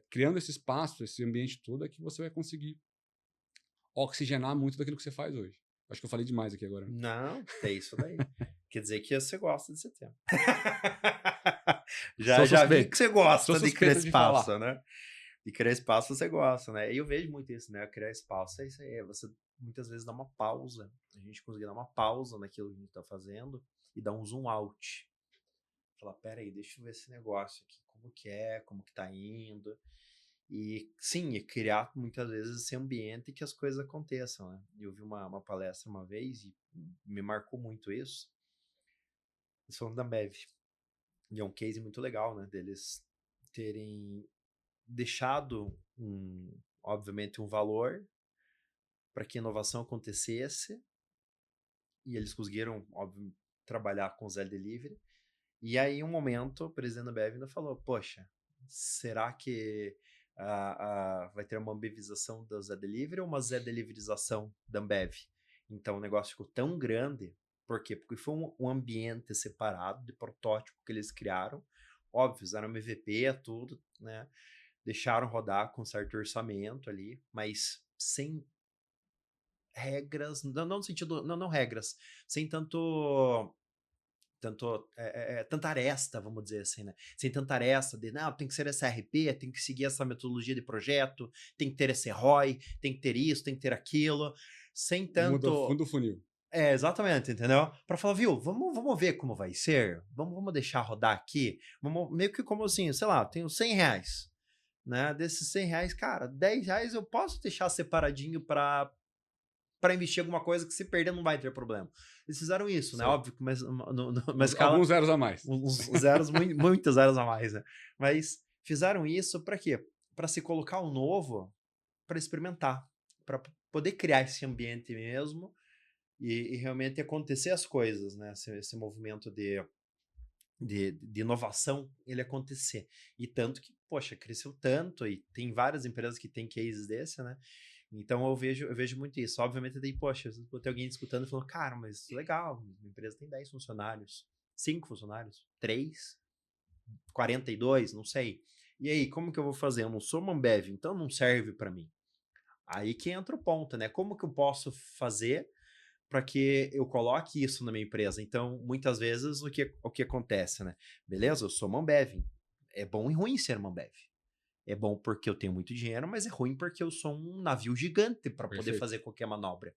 [SPEAKER 2] criando esse espaço, esse ambiente todo, é que você vai conseguir oxigenar muito daquilo que você faz hoje. Acho que eu falei demais aqui agora.
[SPEAKER 1] Não, é isso daí. Quer dizer que você gosta desse tema.
[SPEAKER 2] Sou
[SPEAKER 1] Já vi
[SPEAKER 2] suspeito.
[SPEAKER 1] que você
[SPEAKER 2] Sou
[SPEAKER 1] gosta de criar
[SPEAKER 2] suspeito de falar.
[SPEAKER 1] espaço, né? De criar espaço você gosta, né? E eu vejo muito isso, né? Criar espaço é isso aí. Você muitas vezes dá uma pausa. A gente conseguir dar uma pausa naquilo que a gente tá fazendo e dar um zoom out. Falar, pera aí, deixa eu ver esse negócio aqui. Como que tá indo. E sim, e criar muitas vezes esse ambiente que as coisas aconteçam, né? Eu vi uma palestra uma vez e me marcou muito isso. Eles falam da Ambev. E é um case muito legal, né? Deles terem deixado, obviamente, um valor para que a inovação acontecesse, e eles conseguiram, óbvio, trabalhar com o Zé Delivery. E aí, um momento, o presidente da Ambev ainda falou: poxa, será que vai ter uma ambevização da Zé Delivery ou uma Zé Deliverização da Ambev? Então o negócio ficou tão grande. Por quê? Porque foi um ambiente separado de protótipo que eles criaram. Óbvio, fizeram MVP, tudo, né? Deixaram rodar com certo orçamento ali, mas sem regras, não no sentido, não regras, sem tanta aresta, vamos dizer assim, né? Sem tanta aresta de, não, tem que ser essa RP, tem que seguir essa metodologia de projeto, tem que ter esse ROI, tem que ter isso, tem que ter aquilo, sem
[SPEAKER 2] Muda o
[SPEAKER 1] tanto...
[SPEAKER 2] fundo do funil.
[SPEAKER 1] Exatamente, entendeu? Para falar, viu, vamos ver como vai ser, vamos deixar rodar aqui, vamos, meio que como assim, sei lá, tenho R$ 100, né? Desses R$ 100, cara, R$ 10 eu posso deixar separadinho para investir em alguma coisa que se perder não vai ter problema. Eles fizeram isso, né?
[SPEAKER 2] Sei.
[SPEAKER 1] Óbvio que mas numa escala,
[SPEAKER 2] Alguns zeros a mais.
[SPEAKER 1] uns zeros, muitos zeros a mais, né? Mas fizeram isso para quê? Para se colocar o novo, para experimentar, para poder criar esse ambiente mesmo e realmente acontecer as coisas, né? Esse movimento de inovação, ele acontecer. E tanto que, poxa, cresceu tanto e tem várias empresas que têm cases desse, né? Então eu vejo muito isso. Obviamente, daí, poxa, tem alguém escutando e falando, cara, mas legal, uma empresa tem 10 funcionários, 5 funcionários, 3, 42, não sei. E aí, como que eu vou fazer? Eu não sou uma Ambev, então não serve para mim. Aí que entra o ponto, né? Como que eu posso fazer para que eu coloque isso na minha empresa? Então, muitas vezes, o que acontece, né? Beleza, eu sou uma Ambev. É bom e ruim ser uma Ambev. É bom porque eu tenho muito dinheiro, mas é ruim porque eu sou um navio gigante para poder
[SPEAKER 2] Perfeito.
[SPEAKER 1] fazer qualquer manobra,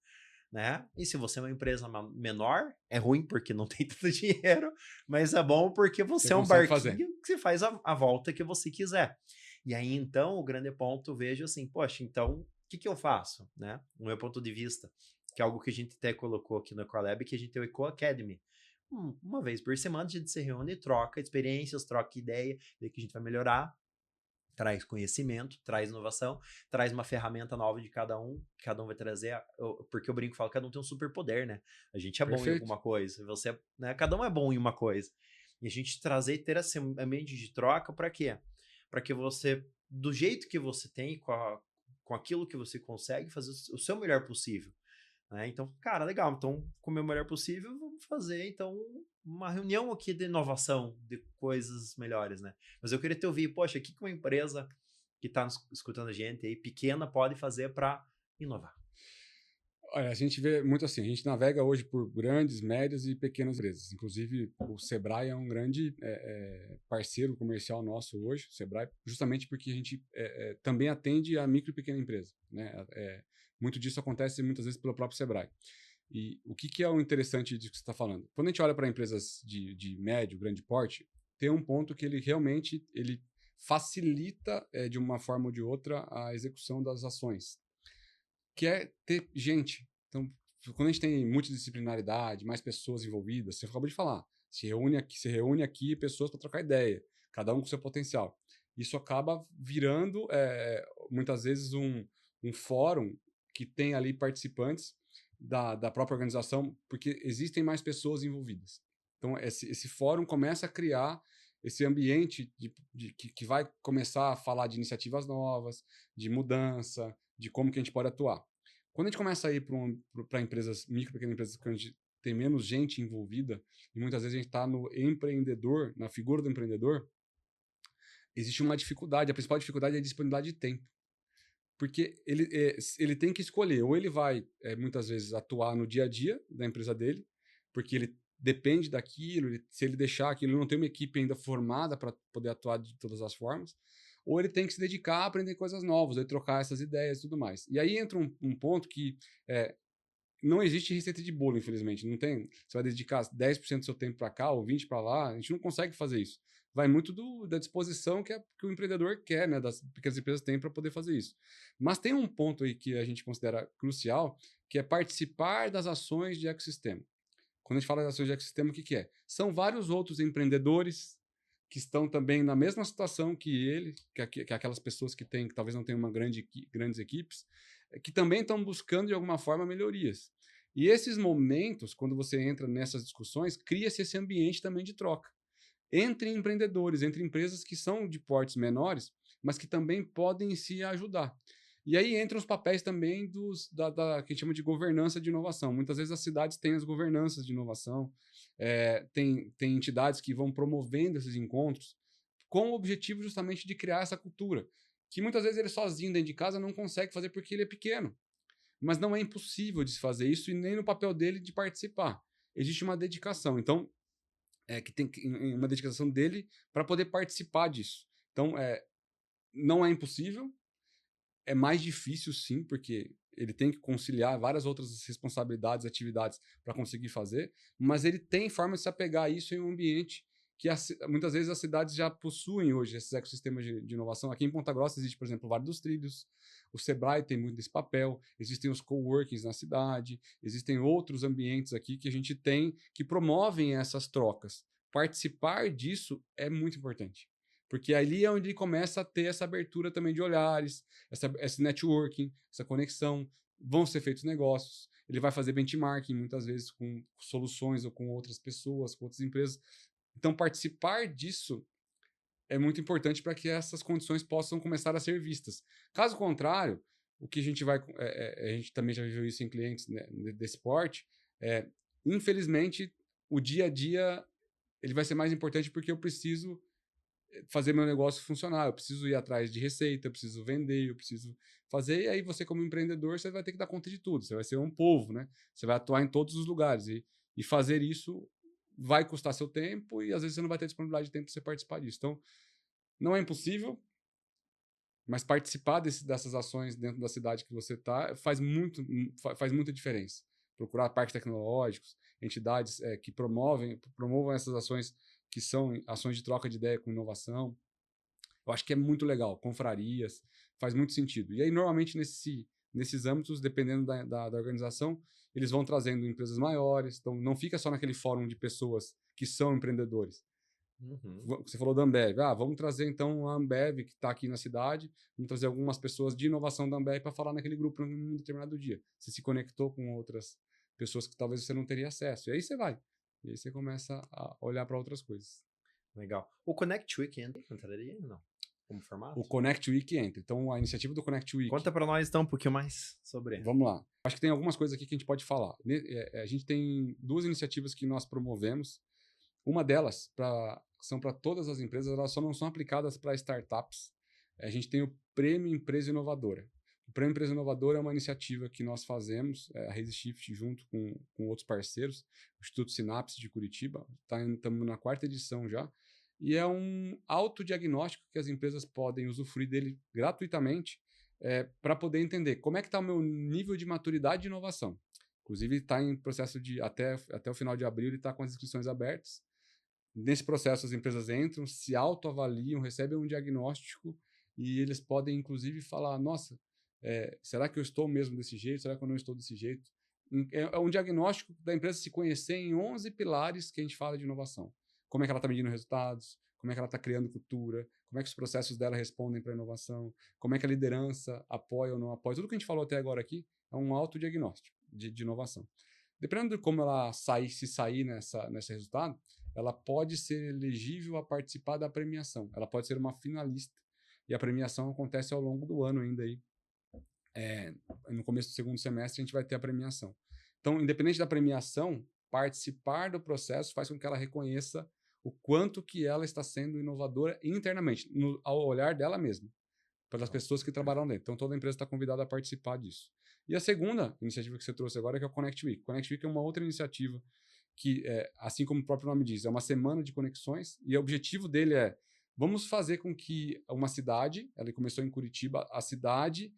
[SPEAKER 1] né? E se você é uma empresa menor, é ruim porque não tem tanto dinheiro, mas é bom porque
[SPEAKER 2] Você
[SPEAKER 1] você é um
[SPEAKER 2] consegue fazer.
[SPEAKER 1] barquinho que você faz a volta que você quiser. E aí, então, o grande ponto, eu vejo assim, poxa, então, o que eu faço, né? No meu ponto de vista, que é algo que a gente até colocou aqui no Ecolab, que a gente tem o Eco Academy. Uma vez por semana a gente se reúne, troca experiências, troca ideia, vê que a gente vai melhorar, traz conhecimento, traz inovação, traz uma ferramenta nova de cada um vai trazer, porque eu brinco e falo, cada um tem um superpoder, né? A gente é bom em
[SPEAKER 2] Perfeito.
[SPEAKER 1] alguma coisa, você, né? Cada um é bom em uma coisa. E a gente trazer e ter esse ambiente de troca para quê? Para que você, do jeito que você tem, com aquilo que você consegue, fazer o seu melhor possível. Né? Então, cara, legal. Então, com o meu melhor possível, vamos fazer então uma reunião aqui de inovação, de coisas melhores, né? Mas eu queria te ouvir, poxa, o que uma empresa que está escutando a gente aí, pequena, pode fazer para inovar?
[SPEAKER 2] Olha, a gente vê muito assim, a gente navega hoje por grandes, médias e pequenas empresas. Inclusive, o Sebrae é um grande parceiro comercial nosso hoje, o Sebrae, justamente porque a gente também atende a micro e pequena empresa. Né? Muito disso acontece muitas vezes pelo próprio Sebrae. E o que é o interessante disso que você está falando? Quando a gente olha para empresas de médio, grande porte, tem um ponto que ele realmente ele facilita, de uma forma ou de outra, a execução das ações, que é ter gente. Então, quando a gente tem multidisciplinaridade, mais pessoas envolvidas, você acabou de falar, se reúne aqui pessoas para trocar ideia, cada um com seu potencial. Isso acaba virando, muitas vezes, um fórum que tem ali participantes da própria organização, porque existem mais pessoas envolvidas. Então, esse fórum começa a criar esse ambiente que vai começar a falar de iniciativas novas, de mudança, de como que a gente pode atuar. Quando a gente começa a ir para empresas, micro, pequenas empresas, que a gente tem menos gente envolvida, e muitas vezes a gente está no empreendedor, na figura do empreendedor, existe uma dificuldade. A principal dificuldade é a disponibilidade de tempo. Porque ele tem que escolher, ou ele vai, muitas vezes, atuar no dia a dia da empresa dele, porque ele depende daquilo, se ele deixar aquilo, ele não tem uma equipe ainda formada para poder atuar de todas as formas, ou ele tem que se dedicar a aprender coisas novas, aí trocar essas ideias e tudo mais. E aí entra um ponto que não existe receita de bolo, infelizmente. Não tem. Você vai dedicar 10% do seu tempo para cá ou 20% para lá, a gente não consegue fazer isso. Vai muito da disposição que o empreendedor quer, né? Que as empresas têm para poder fazer isso. Mas tem um ponto aí que a gente considera crucial, que é participar das ações de ecossistema. Quando a gente fala de ações de ecossistema, o que é? São vários outros empreendedores que estão também na mesma situação que ele, que aquelas pessoas que têm, que talvez não tenham uma grandes equipes, que também estão buscando de alguma forma melhorias. E esses momentos, quando você entra nessas discussões, cria-se esse ambiente também de troca entre empreendedores, entre empresas que são de portes menores, mas que também podem se ajudar. E aí entram os papéis também que a gente chama de governança de inovação. Muitas vezes as cidades têm as governanças de inovação, tem entidades que vão promovendo esses encontros com o objetivo justamente de criar essa cultura, que muitas vezes ele sozinho dentro de casa não consegue fazer porque ele é pequeno. Mas não é impossível de se fazer isso e nem no papel dele de participar. Existe uma dedicação. Então, que tem uma dedicação dele para poder participar disso. Então, não é impossível, é mais difícil sim, porque ele tem que conciliar várias outras responsabilidades, atividades para conseguir fazer, mas ele tem forma de se apegar a isso em um ambiente que muitas vezes as cidades já possuem hoje esses ecossistemas de inovação. Aqui em Ponta Grossa existe, por exemplo, o Vale dos Trilhos, o Sebrae tem muito desse papel, existem os coworkings na cidade, existem outros ambientes aqui que a gente tem que promovem essas trocas. Participar disso é muito importante, porque ali é onde ele começa a ter essa abertura também de olhares, esse networking, essa conexão, vão ser feitos negócios, ele vai fazer benchmarking muitas vezes com soluções ou com outras pessoas, com outras empresas. Então, participar disso é muito importante para que essas condições possam começar a ser vistas. Caso contrário, o que a gente vai. A gente também já viu isso em clientes, né, desse porte, infelizmente, o dia a dia ele vai ser mais importante porque eu preciso fazer meu negócio funcionar, eu preciso ir atrás de receita, eu preciso vender, eu preciso fazer, e aí você como empreendedor, você vai ter que dar conta de tudo, você vai ser um povo, né? Você vai atuar em todos os lugares, e fazer isso vai custar seu tempo, e às vezes você não vai ter disponibilidade de tempo para você participar disso. Então, não é impossível, mas participar dessas ações dentro da cidade que você está faz muita diferença. Procurar parques tecnológicos, entidades que promovam essas ações que são ações de troca de ideia com inovação. Eu acho que é muito legal. Confrarias, faz muito sentido. E aí, normalmente, nesses âmbitos, dependendo da organização, eles vão trazendo empresas maiores. Então, não fica só naquele fórum de pessoas que são empreendedores.
[SPEAKER 1] Uhum.
[SPEAKER 2] Você falou da Ambev. Vamos trazer então a Ambev, que está aqui na cidade, vamos trazer algumas pessoas de inovação da Ambev para falar naquele grupo em um determinado dia. Você se conectou com outras pessoas que talvez você não teria acesso. E aí você vai. E aí você começa a olhar para outras coisas.
[SPEAKER 1] Legal. O Connect Week entraria, não? Como
[SPEAKER 2] O
[SPEAKER 1] formato?
[SPEAKER 2] Connect Week entra. Então, a iniciativa do Connect Week.
[SPEAKER 1] Conta para nós então um pouquinho mais sobre.
[SPEAKER 2] Vamos lá. Acho que tem algumas coisas aqui que a gente pode falar. A gente tem 2 iniciativas que nós promovemos. Uma delas são para todas as empresas, elas só não são aplicadas para startups. A gente tem o Prêmio Empresa Inovadora. O Prêmio Empresa Inovadora é uma iniciativa que nós fazemos, a ResiShift, junto com outros parceiros, o Instituto Sinapse de Curitiba, estamos na 4ª edição já, e é um autodiagnóstico que as empresas podem usufruir dele gratuitamente para poder entender como é que está o meu nível de maturidade de inovação. Inclusive, está em processo de, até o final de abril, ele está com as inscrições abertas. Nesse processo, as empresas entram, se autoavaliam, recebem um diagnóstico e eles podem, inclusive, falar: nossa, será que eu estou mesmo desse jeito? Será que eu não estou desse jeito? É um diagnóstico da empresa se conhecer em 11 pilares que a gente fala de inovação. Como é que ela está medindo resultados? Como é que ela está criando cultura? Como é que os processos dela respondem para a inovação? Como é que a liderança apoia ou não apoia? Tudo que a gente falou até agora aqui é um autodiagnóstico de inovação. Dependendo de como ela se sair nesse resultado, ela pode ser elegível a participar da premiação. Ela pode ser uma finalista. E a premiação acontece ao longo do ano ainda aí. No começo do segundo semestre a gente vai ter a premiação. Então, independente da premiação, participar do processo faz com que ela reconheça o quanto que ela está sendo inovadora internamente, ao olhar dela mesma, pelas pessoas que trabalham dentro. Então, toda a empresa está convidada a participar disso. E a segunda iniciativa que você trouxe agora é que é o Connect Week. O Connect Week é uma outra iniciativa que, assim como o próprio nome diz, é uma semana de conexões, e o objetivo dele vamos fazer com que uma cidade, ela começou em Curitiba, a cidade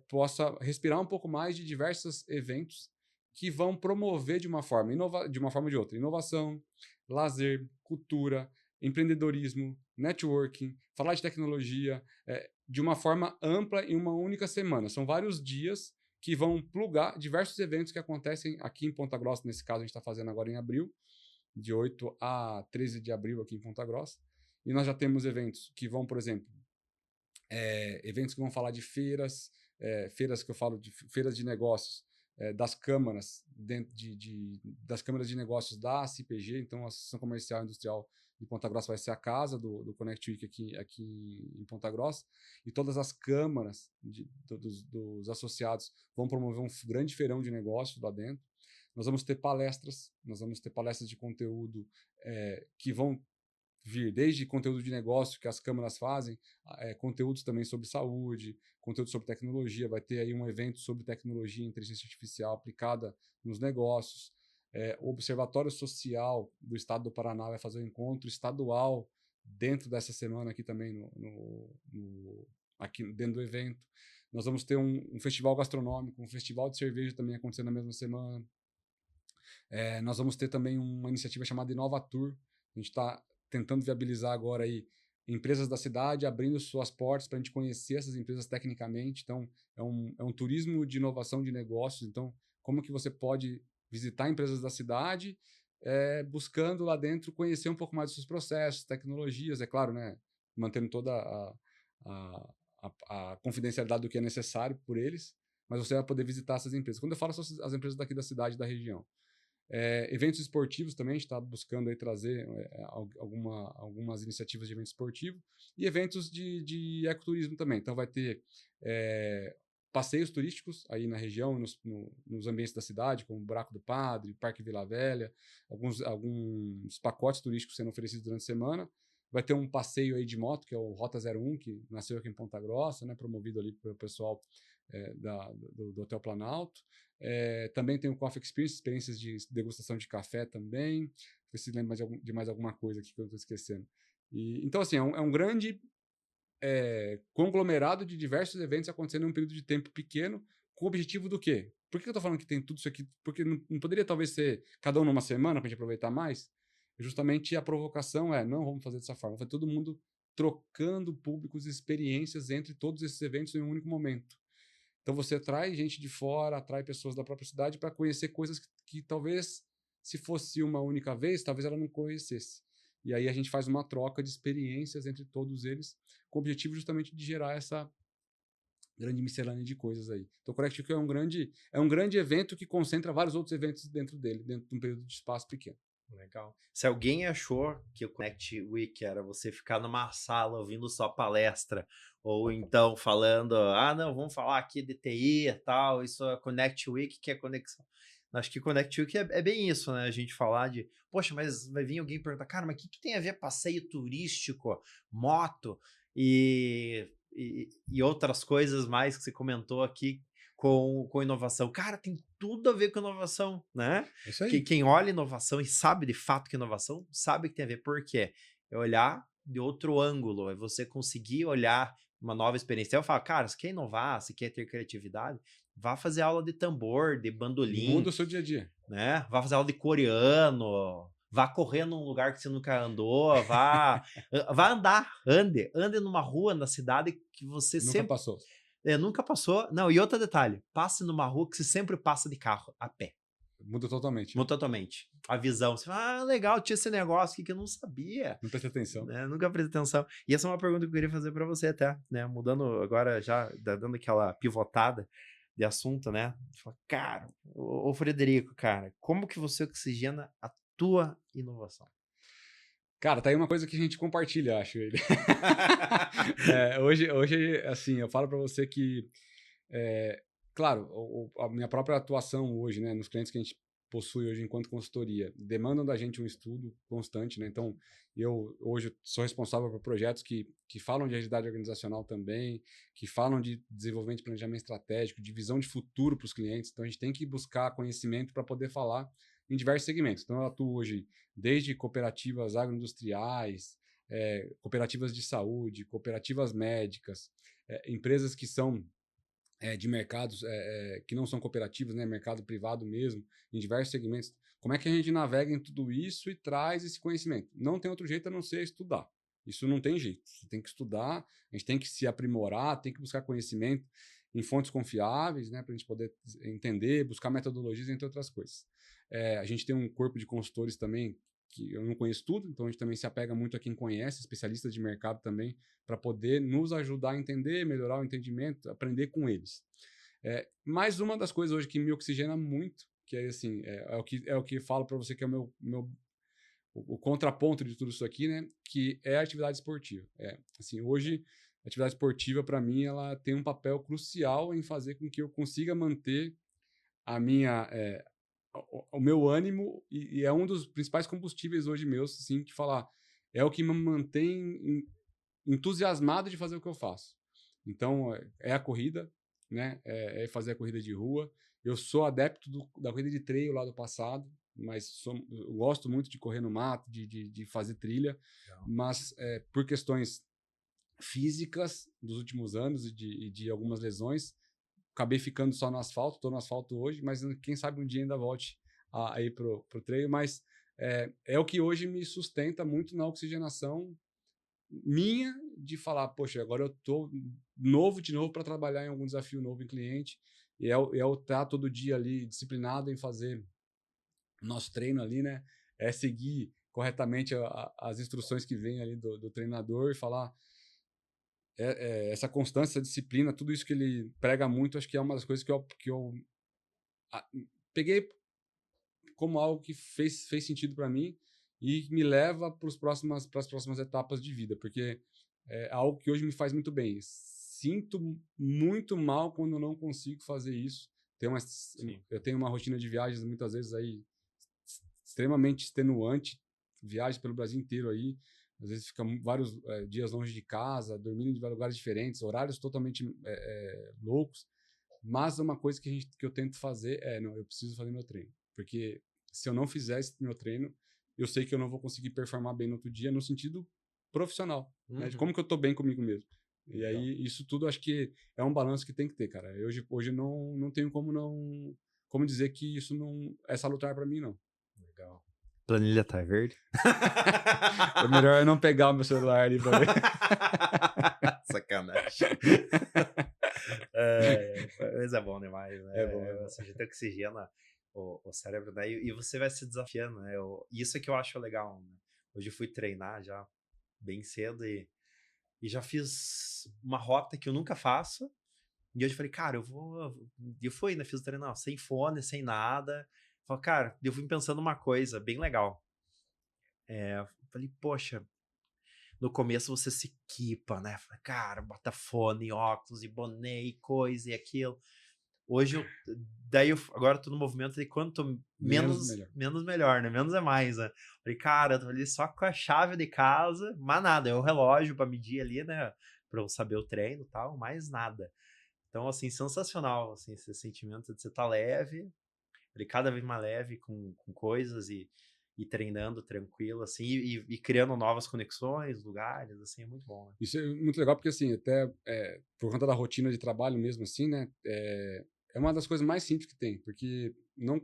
[SPEAKER 2] possa respirar um pouco mais de diversos eventos que vão promover de uma forma ou de outra, inovação, lazer, cultura, empreendedorismo, networking, falar de tecnologia, de uma forma ampla em uma única semana. São vários dias que vão plugar diversos eventos que acontecem aqui em Ponta Grossa. Nesse caso, a gente está fazendo agora em abril, de 8 a 13 de abril aqui em Ponta Grossa. E nós já temos eventos que vão, por exemplo, eventos que vão falar de feiras, feiras que eu falo de feiras de negócios, das câmaras, das câmaras de negócios da CPG, então a Associação Comercial e Industrial de Ponta Grossa vai ser a casa do Connect Week aqui em Ponta Grossa, e todas as câmaras dos associados vão promover um grande feirão de negócios lá dentro. Nós vamos ter palestras de conteúdo que vão vir desde conteúdo de negócio que as câmaras fazem, conteúdos também sobre saúde, conteúdo sobre tecnologia. Vai ter aí um evento sobre tecnologia e inteligência artificial aplicada nos negócios. O Observatório Social do Estado do Paraná vai fazer um encontro estadual dentro dessa semana aqui também, aqui dentro do evento. Nós vamos ter um festival gastronômico, um festival de cerveja também acontecendo na mesma semana. Nós vamos ter também uma iniciativa chamada Inova Tour. A gente está tentando viabilizar agora aí empresas da cidade, abrindo suas portas para a gente conhecer essas empresas tecnicamente. Então, é um turismo de inovação de negócios. Então, como que você pode visitar empresas da cidade, buscando lá dentro conhecer um pouco mais dos seus processos, tecnologias, é claro, né? Mantendo toda a confidencialidade do que é necessário por eles, mas você vai poder visitar essas empresas. Quando eu falo, são as empresas daqui da cidade, da região. Eventos esportivos também, a gente está buscando aí trazer algumas iniciativas de evento esportivo e eventos de ecoturismo também. Então vai ter passeios turísticos aí na região, nos ambientes da cidade, como o Buraco do Padre, Parque Vila Velha, alguns pacotes turísticos sendo oferecidos durante a semana. Vai ter um passeio aí de moto, que é o Rota 01, que nasceu aqui em Ponta Grossa, né, promovido ali pelo pessoal do Hotel Planalto. Também tem o Coffee Experience, experiências de degustação de café também. Ver se lembra de mais alguma coisa aqui que eu estou esquecendo. Então, assim, é um grande conglomerado de diversos eventos acontecendo em um período de tempo pequeno, com o objetivo do quê? Por que eu estou falando que tem tudo isso aqui? Porque não poderia talvez ser cada um numa semana para a gente aproveitar mais? Justamente a provocação não vamos fazer dessa forma, foi todo mundo trocando públicos e experiências entre todos esses eventos em um único momento. Então você atrai gente de fora, atrai pessoas da própria cidade para conhecer coisas que talvez, se fosse uma única vez, talvez ela não conhecesse. E aí a gente faz uma troca de experiências entre todos eles, com o objetivo justamente de gerar essa grande miscelânea de coisas aí. Então o Connect Week é um grande evento que concentra vários outros eventos dentro dele, dentro de um período de espaço pequeno.
[SPEAKER 1] Legal. Se alguém achou que o Connect Week era você ficar numa sala ouvindo só palestra, ou então falando, não, vamos falar aqui de TI e tal, isso é Connect Week, que é conexão. Acho que Connect Week é bem isso, né? A gente falar de, poxa, mas vai vir alguém perguntar, cara, mas o que tem a ver passeio turístico, moto e outras coisas mais que você comentou aqui com inovação? Cara, tem tudo a ver com inovação, né?
[SPEAKER 2] Isso aí.
[SPEAKER 1] Quem olha inovação e sabe de fato que inovação, sabe que tem a ver. Por quê? É olhar de outro ângulo, é você conseguir olhar uma nova experiência. Eu falo, cara, se quer inovar, se quer ter criatividade, vá fazer aula de tambor, de bandolim.
[SPEAKER 2] Muda o seu dia a dia.
[SPEAKER 1] Né? Vá fazer aula de coreano, vá correr num lugar que você nunca andou, vá andar, ande numa rua na cidade que você
[SPEAKER 2] Nunca passou.
[SPEAKER 1] Nunca passou. Não, e outro detalhe, passe numa rua que você sempre passa de carro, a pé.
[SPEAKER 2] Muda totalmente.
[SPEAKER 1] Muda totalmente. A visão. Você fala, legal, tinha esse negócio aqui que eu não sabia.
[SPEAKER 2] Não presta atenção.
[SPEAKER 1] Né? Nunca prestei atenção. E essa é uma pergunta que eu queria fazer para você até, né? Mudando agora, já dando aquela pivotada de assunto, né? Fala, cara, ô Frederico, cara, como que você oxigena a tua inovação?
[SPEAKER 2] Cara, tá aí uma coisa que a gente compartilha, acho. Hoje, assim, eu falo para você que, claro, a minha própria atuação hoje, né, nos clientes que a gente possui hoje enquanto consultoria, demandam da gente um estudo constante, né? Então, eu hoje sou responsável por projetos que falam de agilidade organizacional também, que falam de desenvolvimento de planejamento estratégico, de visão de futuro para os clientes. Então, a gente tem que buscar conhecimento para poder falar em diversos segmentos. Então, eu atuo hoje desde cooperativas agroindustriais, cooperativas de saúde, cooperativas médicas, empresas que são de mercados que não são cooperativas, né, mercado privado mesmo, em diversos segmentos. Como é que a gente navega em tudo isso e traz esse conhecimento? Não tem outro jeito a não ser estudar. Isso não tem jeito. Você tem que estudar, a gente tem que se aprimorar, tem que buscar conhecimento em fontes confiáveis, né, para a gente poder entender, buscar metodologias, entre outras coisas. A gente tem um corpo de consultores também que eu não conheço tudo, então a gente também se apega muito a quem conhece, especialistas de mercado também, para poder nos ajudar a entender, melhorar o entendimento, aprender com eles. Mais uma das coisas hoje que me oxigena muito, que é assim, é o que falo para você que é o contraponto de tudo isso aqui, né? Que é a atividade esportiva. Assim, hoje, a atividade esportiva, para mim, ela tem um papel crucial em fazer com que eu consiga manter a minha, o meu ânimo e é um dos principais combustíveis hoje meus, assim, de falar, é o que me mantém entusiasmado de fazer o que eu faço. Então, é a corrida, né? É fazer a corrida de rua. Eu sou adepto da corrida de trail lá do passado, mas eu gosto muito de correr no mato, de fazer trilha,
[SPEAKER 1] Legal.
[SPEAKER 2] mas por questões físicas dos últimos anos e de algumas lesões, acabei ficando só no asfalto, estou no asfalto hoje, mas quem sabe um dia ainda volte a ir pro trail, mas é o que hoje me sustenta muito na oxigenação minha de falar, poxa, agora eu tô novo de novo para trabalhar em algum desafio novo em cliente, e é o estar todo dia ali disciplinado em fazer nosso treino ali, né? É seguir corretamente as instruções que vêm ali do treinador e falar essa constância, essa disciplina, tudo isso que ele prega muito, acho que é uma das coisas que eu a, peguei como algo que fez sentido para mim e me leva para as próximas etapas de vida, porque é algo que hoje me faz muito bem. Sinto muito mal quando eu não consigo fazer isso. Eu tenho uma rotina de viagens muitas vezes aí extremamente extenuante, viagem pelo Brasil inteiro aí, às vezes fica vários dias longe de casa, dormindo em lugares diferentes, horários totalmente loucos, mas uma coisa que eu tento fazer não, eu preciso fazer meu treino, porque se eu não fizer esse meu treino, eu sei que eu não vou conseguir performar bem no outro dia, no sentido profissional, né, de como que eu tô bem comigo mesmo. E aí, isso tudo acho que é um balanço que tem que ter, cara. Hoje não tenho como dizer que isso não é salutar para mim, não.
[SPEAKER 1] Legal. Planilha tá verde?
[SPEAKER 2] É melhor eu não pegar o meu celular ali pra ver.
[SPEAKER 1] Sacanagem. Mas é bom demais, né?
[SPEAKER 2] É bom, é bom.
[SPEAKER 1] Você já oxigena o cérebro, né? E você vai se desafiando, né? Isso é que eu acho legal, né? Hoje eu fui treinar já bem cedo e já fiz uma rota que eu nunca faço. E hoje eu falei, cara, eu vou. E eu fui, né? Fiz o treino sem fone, sem nada. Falei, cara, eu fui pensando uma coisa bem legal. Falei, poxa, no começo você se equipa, né? Falei, cara, bota fone, óculos e boné e coisa e aquilo. Hoje agora eu tô no movimento de quanto menos melhor, né? Menos é mais, né? Falei, cara, eu tô ali só com a chave de casa, mais nada, é o relógio pra medir ali, né? Pra eu saber o treino e tal, mais nada. Então, assim, sensacional, assim, esse sentimento de você estar leve, ele cada vez mais leve com coisas e treinando tranquilo, assim, e criando novas conexões, lugares, assim, é muito bom, né?
[SPEAKER 2] Isso é muito legal porque, assim, até por conta da rotina de trabalho mesmo, assim, né? É uma das coisas mais simples que tem, porque não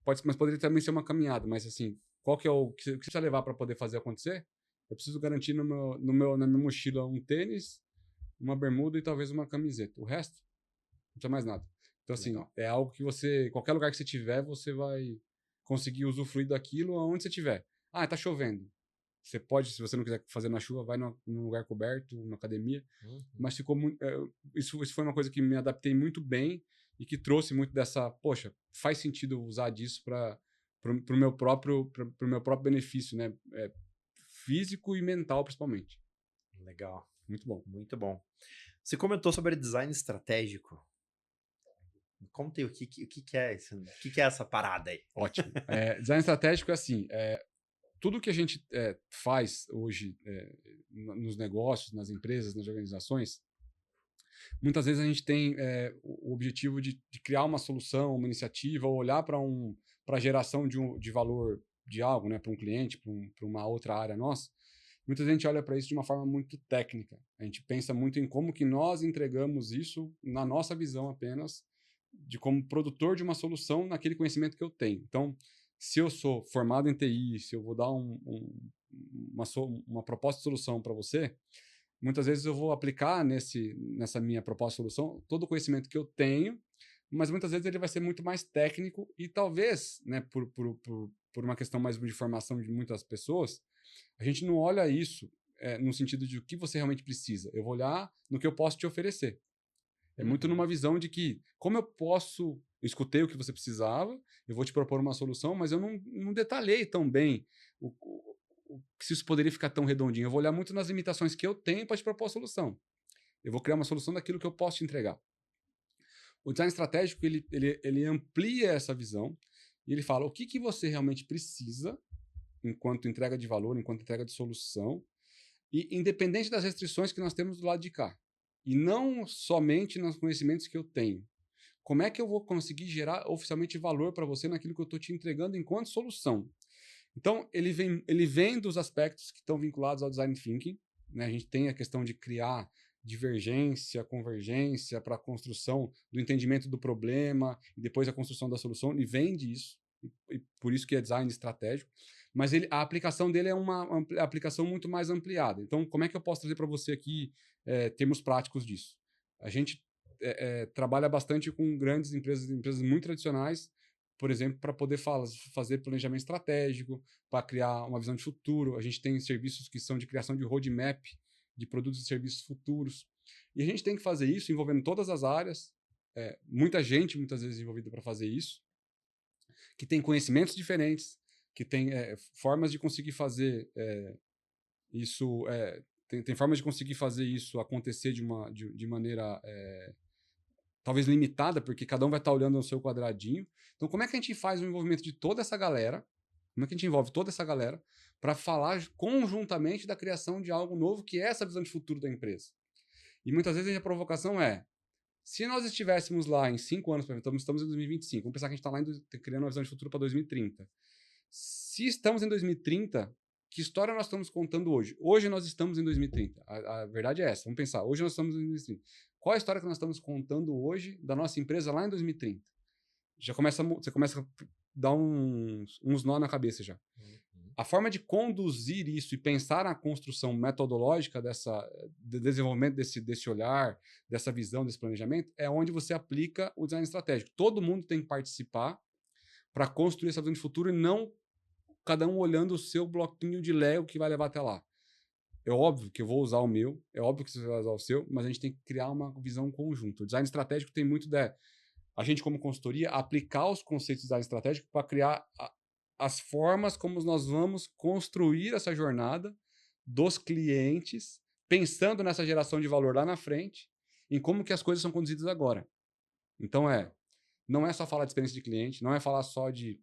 [SPEAKER 2] mas poderia também ser uma caminhada, mas, assim, qual que é o que você precisa levar para poder fazer acontecer? Eu preciso garantir na minha mochila um tênis, uma bermuda e talvez uma camiseta. O resto, não precisa mais nada. Então, assim,
[SPEAKER 1] Legal.
[SPEAKER 2] é algo que qualquer lugar que você tiver, você vai conseguir usufruir daquilo aonde você tiver. Ah, tá chovendo. Você pode, se você não quiser fazer na chuva, vai num lugar coberto, numa academia. Mas ficou muito. Isso foi uma coisa que me adaptei muito bem e que trouxe muito dessa. Poxa, faz sentido usar disso para o meu próprio benefício, né? Físico e mental, principalmente.
[SPEAKER 1] Legal.
[SPEAKER 2] Muito bom.
[SPEAKER 1] Muito bom. Você comentou sobre design estratégico. Conta aí o que é isso, o que é essa parada aí?
[SPEAKER 2] Ótimo. Design estratégico é assim: tudo que a gente faz hoje nos negócios, nas empresas, nas organizações, muitas vezes a gente tem o objetivo de criar uma solução, uma iniciativa, ou olhar para a geração de valor de algo, né, para um cliente, para uma outra área nossa. Muitas vezes a gente olha para isso de uma forma muito técnica. A gente pensa muito em como que nós entregamos isso na nossa visão apenas, de como produtor de uma solução naquele conhecimento que eu tenho. Então, se eu sou formado em TI, se eu vou dar uma proposta de solução para você, muitas vezes eu vou aplicar nessa minha proposta de solução todo o conhecimento que eu tenho, mas muitas vezes ele vai ser muito mais técnico e talvez, né, por uma questão mais de formação de muitas pessoas, a gente não olha isso no sentido de o que você realmente precisa. Eu vou olhar no que eu posso te oferecer. É muito
[SPEAKER 1] Uhum.
[SPEAKER 2] numa visão de que, como eu posso. Eu escutei o que você precisava, eu vou te propor uma solução, mas eu não detalhei tão bem se isso poderia ficar tão redondinho. Eu vou olhar muito nas limitações que eu tenho para te propor a solução. Eu vou criar uma solução daquilo que eu posso te entregar. O design estratégico ele amplia essa visão e ele fala o que você realmente precisa enquanto entrega de valor, enquanto entrega de solução, e independente das restrições que nós temos do lado de cá. E não somente nos conhecimentos que eu tenho. Como é que eu vou conseguir gerar oficialmente valor para você naquilo que eu estou te entregando enquanto solução? Então, ele vem dos aspectos que estão vinculados ao design thinking. Né? A gente tem a questão de criar divergência, convergência para a construção do entendimento do problema e depois a construção da solução. Ele vem disso, e por isso que é design estratégico. Mas a aplicação dele é uma aplicação muito mais ampliada. Então, como é que eu posso trazer para você aqui termos práticos disso? A gente trabalha bastante com grandes empresas muito tradicionais, por exemplo, para poder fazer planejamento estratégico, para criar uma visão de futuro. A gente tem serviços que são de criação de roadmap de produtos e serviços futuros. E a gente tem que fazer isso envolvendo todas as áreas, muita gente, muitas vezes, envolvida para fazer isso, que tem conhecimentos diferentes, que tem formas de conseguir fazer isso. Tem formas de conseguir fazer isso acontecer de maneira talvez limitada, porque cada um vai estar olhando no seu quadradinho. Então, como é que a gente faz o envolvimento de toda essa galera? Como é que a gente envolve toda essa galera para falar conjuntamente da criação de algo novo, que é essa visão de futuro da empresa? E muitas vezes a provocação se nós estivéssemos lá em 5 anos, por exemplo, estamos em 2025, vamos pensar que a gente está lá criando uma visão de futuro para 2030. Se estamos em 2030, que história nós estamos contando hoje? Hoje nós estamos em 2030. A verdade é essa. Vamos pensar. Hoje nós estamos em 2030. Qual a história que nós estamos contando hoje da nossa empresa lá em 2030? Você começa a dar uns nó na cabeça já.
[SPEAKER 1] Uhum.
[SPEAKER 2] A forma de conduzir isso e pensar na construção metodológica de desenvolvimento desse olhar, dessa visão, desse planejamento, é onde você aplica o design estratégico. Todo mundo tem que participar para construir essa visão de futuro e não cada um olhando o seu bloquinho de Lego que vai levar até lá. É óbvio que eu vou usar o meu, é óbvio que você vai usar o seu, mas a gente tem que criar uma visão conjunta. O design estratégico tem muito a gente, como consultoria, aplicar os conceitos de design estratégico para criar as formas como nós vamos construir essa jornada dos clientes, pensando nessa geração de valor lá na frente, em como que as coisas são conduzidas agora. Então, não é só falar de experiência de cliente, não é falar só de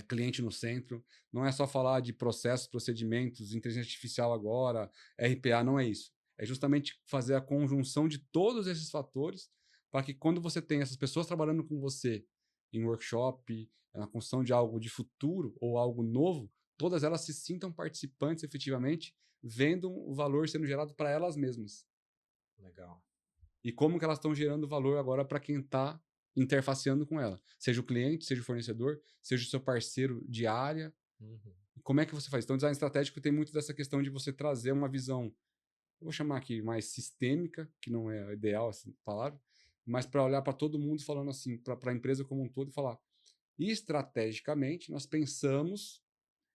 [SPEAKER 2] cliente no centro, não é só falar de processos, procedimentos, inteligência artificial agora, RPA, não é isso. É justamente fazer a conjunção de todos esses fatores para que quando você tem essas pessoas trabalhando com você em workshop, na construção de algo de futuro ou algo novo, todas elas se sintam participantes efetivamente, vendo o valor sendo gerado para elas mesmas.
[SPEAKER 1] Legal.
[SPEAKER 2] E como que elas estão gerando valor agora para quem está interfaceando com ela. Seja o cliente, seja o fornecedor, seja o seu parceiro de área.
[SPEAKER 1] Uhum.
[SPEAKER 2] Como é que você faz? Então, o design estratégico tem muito dessa questão de você trazer uma visão, eu vou chamar aqui mais sistêmica, que não é ideal essa palavra, mas para olhar para todo mundo falando assim, para a empresa como um todo e falar, estrategicamente, nós pensamos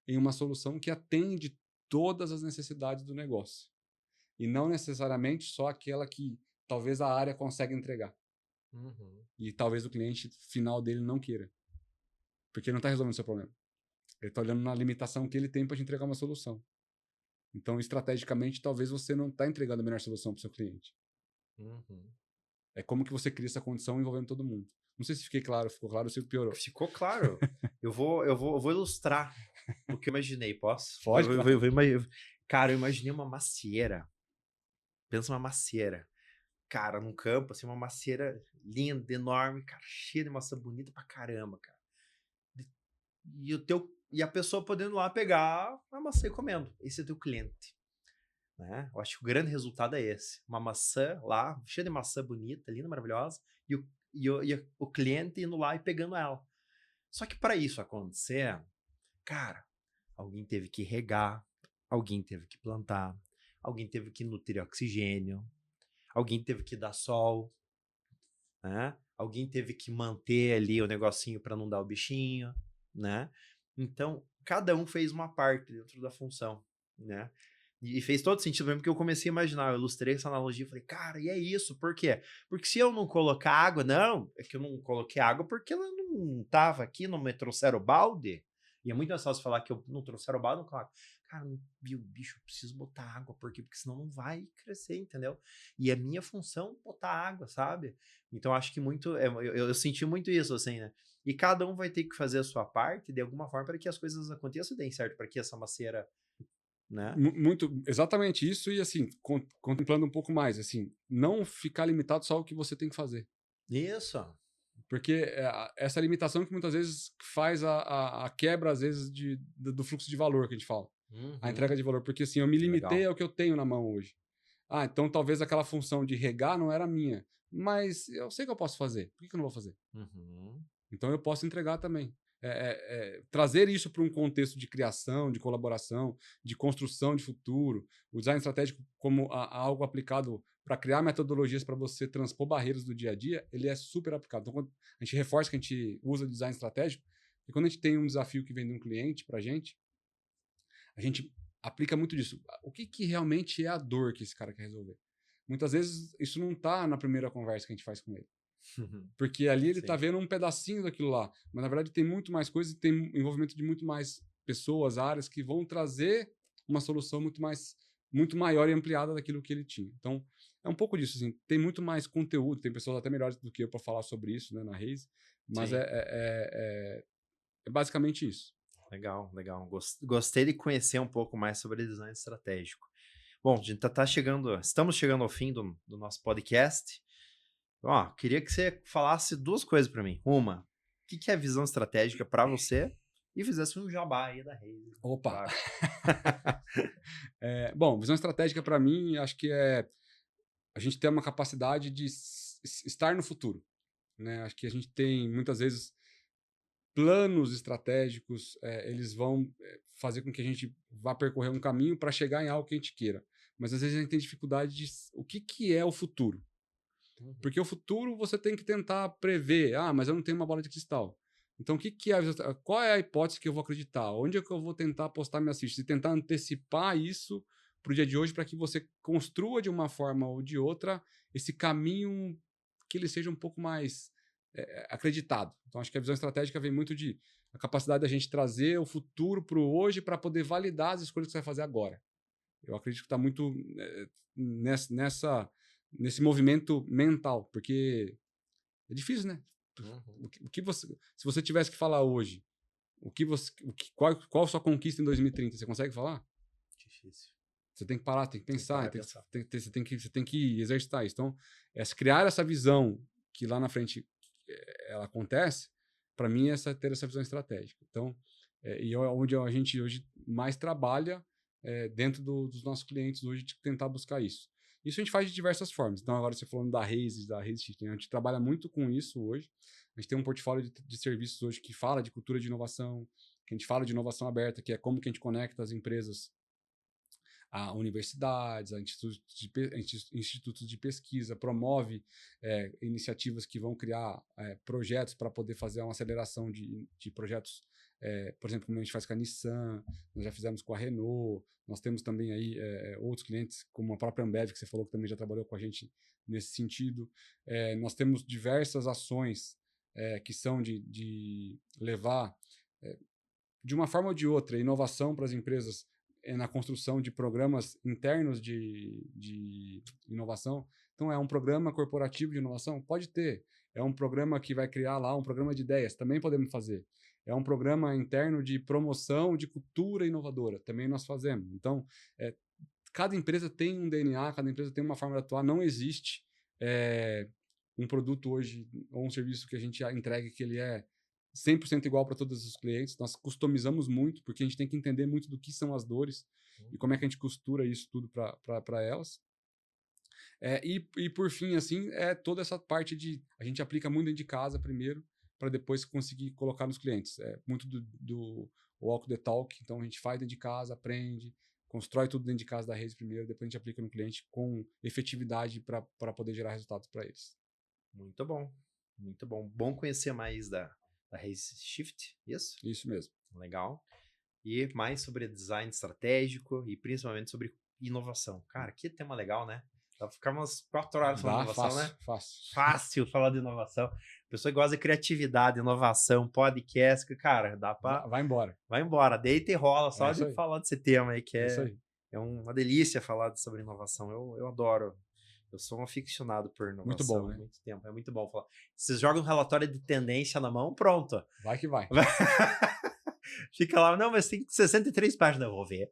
[SPEAKER 2] em uma solução que atende todas as necessidades do negócio. E não necessariamente só aquela que talvez a área consegue entregar.
[SPEAKER 1] Uhum.
[SPEAKER 2] E talvez o cliente final dele não queira. Porque ele não está resolvendo o seu problema. Ele está olhando na limitação que ele tem para te entregar uma solução. Então, estrategicamente, talvez você não está entregando a melhor solução para o seu cliente.
[SPEAKER 1] Uhum.
[SPEAKER 2] É como que você cria essa condição envolvendo todo mundo. Não sei se fiquei claro, ficou claro, se piorou.
[SPEAKER 1] Ficou claro. Eu vou ilustrar o que eu imaginei, posso?
[SPEAKER 2] Pode, claro.
[SPEAKER 1] Cara, eu imaginei uma macieira. Pensa uma macieira. Cara, num campo, assim, uma macieira linda, enorme, cara, cheia de maçã bonita pra caramba, cara. E a pessoa podendo lá pegar a maçã e comendo. Esse é o teu cliente. Né? Eu acho que o grande resultado é esse. Uma maçã lá, cheia de maçã bonita, linda, maravilhosa, e o cliente indo lá e pegando ela. Só que para isso acontecer, cara, alguém teve que regar, alguém teve que plantar, alguém teve que nutrir oxigênio, alguém teve que dar sol, né? alguém teve que manter ali o negocinho para não dar o bichinho, né? Então, cada um fez uma parte dentro da função, né? E fez todo sentido mesmo, porque eu comecei a imaginar, eu ilustrei essa analogia e falei, cara, e é isso, por quê? Porque se eu não colocar água, não, é que eu não coloquei água porque ela não tava aqui, não me trouxeram o balde. E é muito mais fácil falar que eu não trouxeram o balde, não coloco. Cara, não vi o bicho, eu preciso botar água, por quê? Porque senão não vai crescer, entendeu? E é minha função botar água, sabe? Então acho que muito, eu senti muito isso, assim, né? E cada um vai ter que fazer a sua parte de alguma forma para que as coisas aconteçam e deem certo, para que essa macieira, né?
[SPEAKER 2] Muito, exatamente isso, e assim, contemplando um pouco mais, assim, não ficar limitado só ao que você tem que fazer.
[SPEAKER 1] Isso.
[SPEAKER 2] Porque essa limitação que muitas vezes faz a quebra, às vezes, do fluxo de valor que a gente fala. A entrega
[SPEAKER 1] Uhum.
[SPEAKER 2] de valor. Porque assim, eu me limitei
[SPEAKER 1] Legal.
[SPEAKER 2] ao que eu tenho na mão hoje. Ah, então talvez aquela função de regar não era minha. Mas eu sei que eu posso fazer. Por que eu não vou fazer?
[SPEAKER 1] Uhum.
[SPEAKER 2] Então eu posso entregar também. Trazer isso para um contexto de criação, de colaboração, de construção de futuro, o design estratégico como algo aplicado para criar metodologias para você transpor barreiras do dia a dia, ele é super aplicado. Então, quando a gente reforça que a gente usa design estratégico, e quando a gente tem um desafio que vem de um cliente para a gente aplica muito disso. O que realmente é a dor que esse cara quer resolver? Muitas vezes isso não está na primeira conversa que a gente faz com ele. Porque ali ele está
[SPEAKER 1] Sim.
[SPEAKER 2] vendo um pedacinho daquilo lá. Mas na verdade tem muito mais coisa e tem envolvimento de muito mais pessoas, áreas que vão trazer uma solução muito maior e ampliada daquilo que ele tinha. Então, é um pouco disso, assim, tem muito mais conteúdo, tem pessoas até melhores do que eu para falar sobre isso, né, na Raise, mas
[SPEAKER 1] Sim.
[SPEAKER 2] é basicamente isso.
[SPEAKER 1] Legal, legal. Gostei de conhecer um pouco mais sobre design estratégico. Bom, a gente estamos chegando ao fim do nosso podcast. Ó, queria que você falasse duas coisas para mim. Uma, o que é visão estratégica para você? E fizesse um jabá aí da Razer,
[SPEAKER 2] Opa!
[SPEAKER 1] claro.
[SPEAKER 2] Bom, visão estratégica para mim, acho que é a gente ter uma capacidade de estar no futuro, né? Acho que a gente tem, muitas vezes, planos estratégicos, eles vão fazer com que a gente vá percorrer um caminho para chegar em algo que a gente queira. Mas às vezes a gente tem dificuldade de o que é o futuro.
[SPEAKER 1] Uhum.
[SPEAKER 2] Porque o futuro você tem que tentar prever. Ah, mas eu não tenho uma bola de cristal. Então, qual é a hipótese que eu vou acreditar? Onde é que eu vou tentar apostar minhas fichas? E tentar antecipar isso para o dia de hoje para que você construa de uma forma ou de outra esse caminho que ele seja um pouco mais acreditado. Então, acho que a visão estratégica vem muito de a capacidade da gente trazer o futuro para o hoje para poder validar as escolhas que você vai fazer agora. Eu acredito que está muito nesse movimento mental, porque é difícil, né?
[SPEAKER 1] Uhum.
[SPEAKER 2] Se você tivesse que falar hoje, qual a sua conquista em 2030, você consegue falar?
[SPEAKER 1] Difícil.
[SPEAKER 2] Você tem que parar, tem que
[SPEAKER 1] Tem que parar
[SPEAKER 2] pensar,
[SPEAKER 1] e pensar.
[SPEAKER 2] você tem que exercitar isso. Então, criar essa visão que lá na frente ela acontece, para mim, ter essa visão estratégica. Então, onde a gente hoje mais trabalha dentro dos nossos clientes hoje de tentar buscar isso. Isso a gente faz de diversas formas. Então, agora você falando da Raise System, a gente trabalha muito com isso hoje. A gente tem um portfólio de serviços hoje que fala de cultura de inovação, que a gente fala de inovação aberta, que é como que a gente conecta as empresas a universidades, a institutos de pesquisa, promove iniciativas que vão criar projetos para poder fazer uma aceleração de projetos, por exemplo, como a gente faz com a Nissan, nós já fizemos com a Renault, nós temos também aí outros clientes, como a própria Ambev, que você falou que também já trabalhou com a gente nesse sentido. Nós temos diversas ações que são de levar, de uma forma ou de outra, inovação para as empresas na construção de programas internos de inovação. Então, é um programa corporativo de inovação? Pode ter. É um programa que vai criar lá um programa de ideias? Também podemos fazer. É um programa interno de promoção de cultura inovadora? Também nós fazemos. Então, cada empresa tem um DNA, cada empresa tem uma forma de atuar. Não existe um produto hoje ou um serviço que a gente entregue que ele é 100% igual para todos os clientes. Nós customizamos muito, porque a gente tem que entender muito do que são as dores e como é que a gente costura isso tudo para elas. E por fim, assim, toda essa parte de a gente aplica muito dentro de casa primeiro, para depois conseguir colocar nos clientes. É muito do walk the talk, então a gente faz dentro de casa, aprende, constrói tudo dentro de casa da rede primeiro, depois a gente aplica no cliente com efetividade para poder gerar resultados para eles.
[SPEAKER 1] Muito bom. Muito bom. Bom conhecer mais da Race Shift, isso?
[SPEAKER 2] Isso mesmo.
[SPEAKER 1] Legal. E mais sobre design estratégico e principalmente sobre inovação. Cara, que tema legal, né? Dá pra ficar umas 4 horas falando de
[SPEAKER 2] Dá,
[SPEAKER 1] inovação,
[SPEAKER 2] fácil,
[SPEAKER 1] né?
[SPEAKER 2] fácil.
[SPEAKER 1] Fácil falar de inovação. Pessoa que gosta de criatividade, inovação, podcast, cara, dá pra...
[SPEAKER 2] Vai embora.
[SPEAKER 1] Vai embora, deita e rola só
[SPEAKER 2] É isso
[SPEAKER 1] de
[SPEAKER 2] aí.
[SPEAKER 1] falar desse tema aí, que
[SPEAKER 2] É isso aí.
[SPEAKER 1] é uma delícia falar sobre inovação. Eu adoro. Eu sou um aficionado por inovação
[SPEAKER 2] Muito bom, né?
[SPEAKER 1] há muito tempo. É muito bom falar. Vocês jogam um relatório de tendência na mão, pronto.
[SPEAKER 2] Vai que vai.
[SPEAKER 1] Fica lá, não, mas tem 63 páginas, eu vou ver.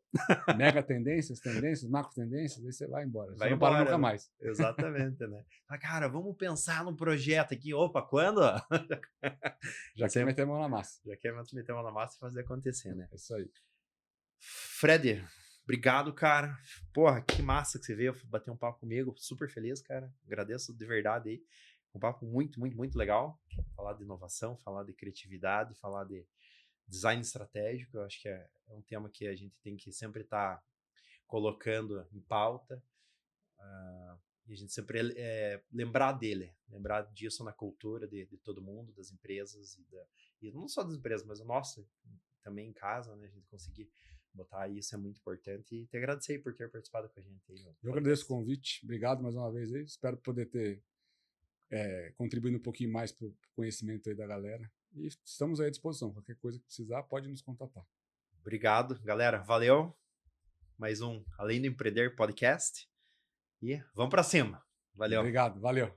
[SPEAKER 2] Mega tendências, macro tendências, aí você vai embora.
[SPEAKER 1] Vai
[SPEAKER 2] Você não para
[SPEAKER 1] embora,
[SPEAKER 2] nunca
[SPEAKER 1] né?
[SPEAKER 2] mais.
[SPEAKER 1] Exatamente, né? Ah, cara, vamos pensar num projeto aqui. Opa, quando?
[SPEAKER 2] Já
[SPEAKER 1] Você
[SPEAKER 2] quer meter a mão na massa.
[SPEAKER 1] já quer meter a mão na massa e fazer acontecer, né?
[SPEAKER 2] É isso aí.
[SPEAKER 1] Fred, obrigado, cara. Porra, que massa que você veio bater um papo comigo. Super feliz, cara. Agradeço de verdade aí. Um papo muito, muito, muito legal. Falar de inovação, falar de criatividade, falar de design estratégico. Eu acho que é um tema que a gente tem que sempre estar colocando em pauta. E a gente sempre lembrar dele, lembrar disso na cultura de todo mundo, das empresas, e não só das empresas, mas o nosso também em casa, né? A gente conseguir botar isso é muito importante. E te agradecer por ter participado com a gente aí.
[SPEAKER 2] Eu agradeço o convite. Obrigado mais uma vez aí. Espero poder ter contribuído um pouquinho mais para o conhecimento aí da galera. E estamos aí à disposição. Qualquer coisa que precisar, pode nos contatar.
[SPEAKER 1] Obrigado, galera. Valeu. Mais um Além do Empreender podcast. E vamos para cima. Valeu.
[SPEAKER 2] Obrigado. Valeu.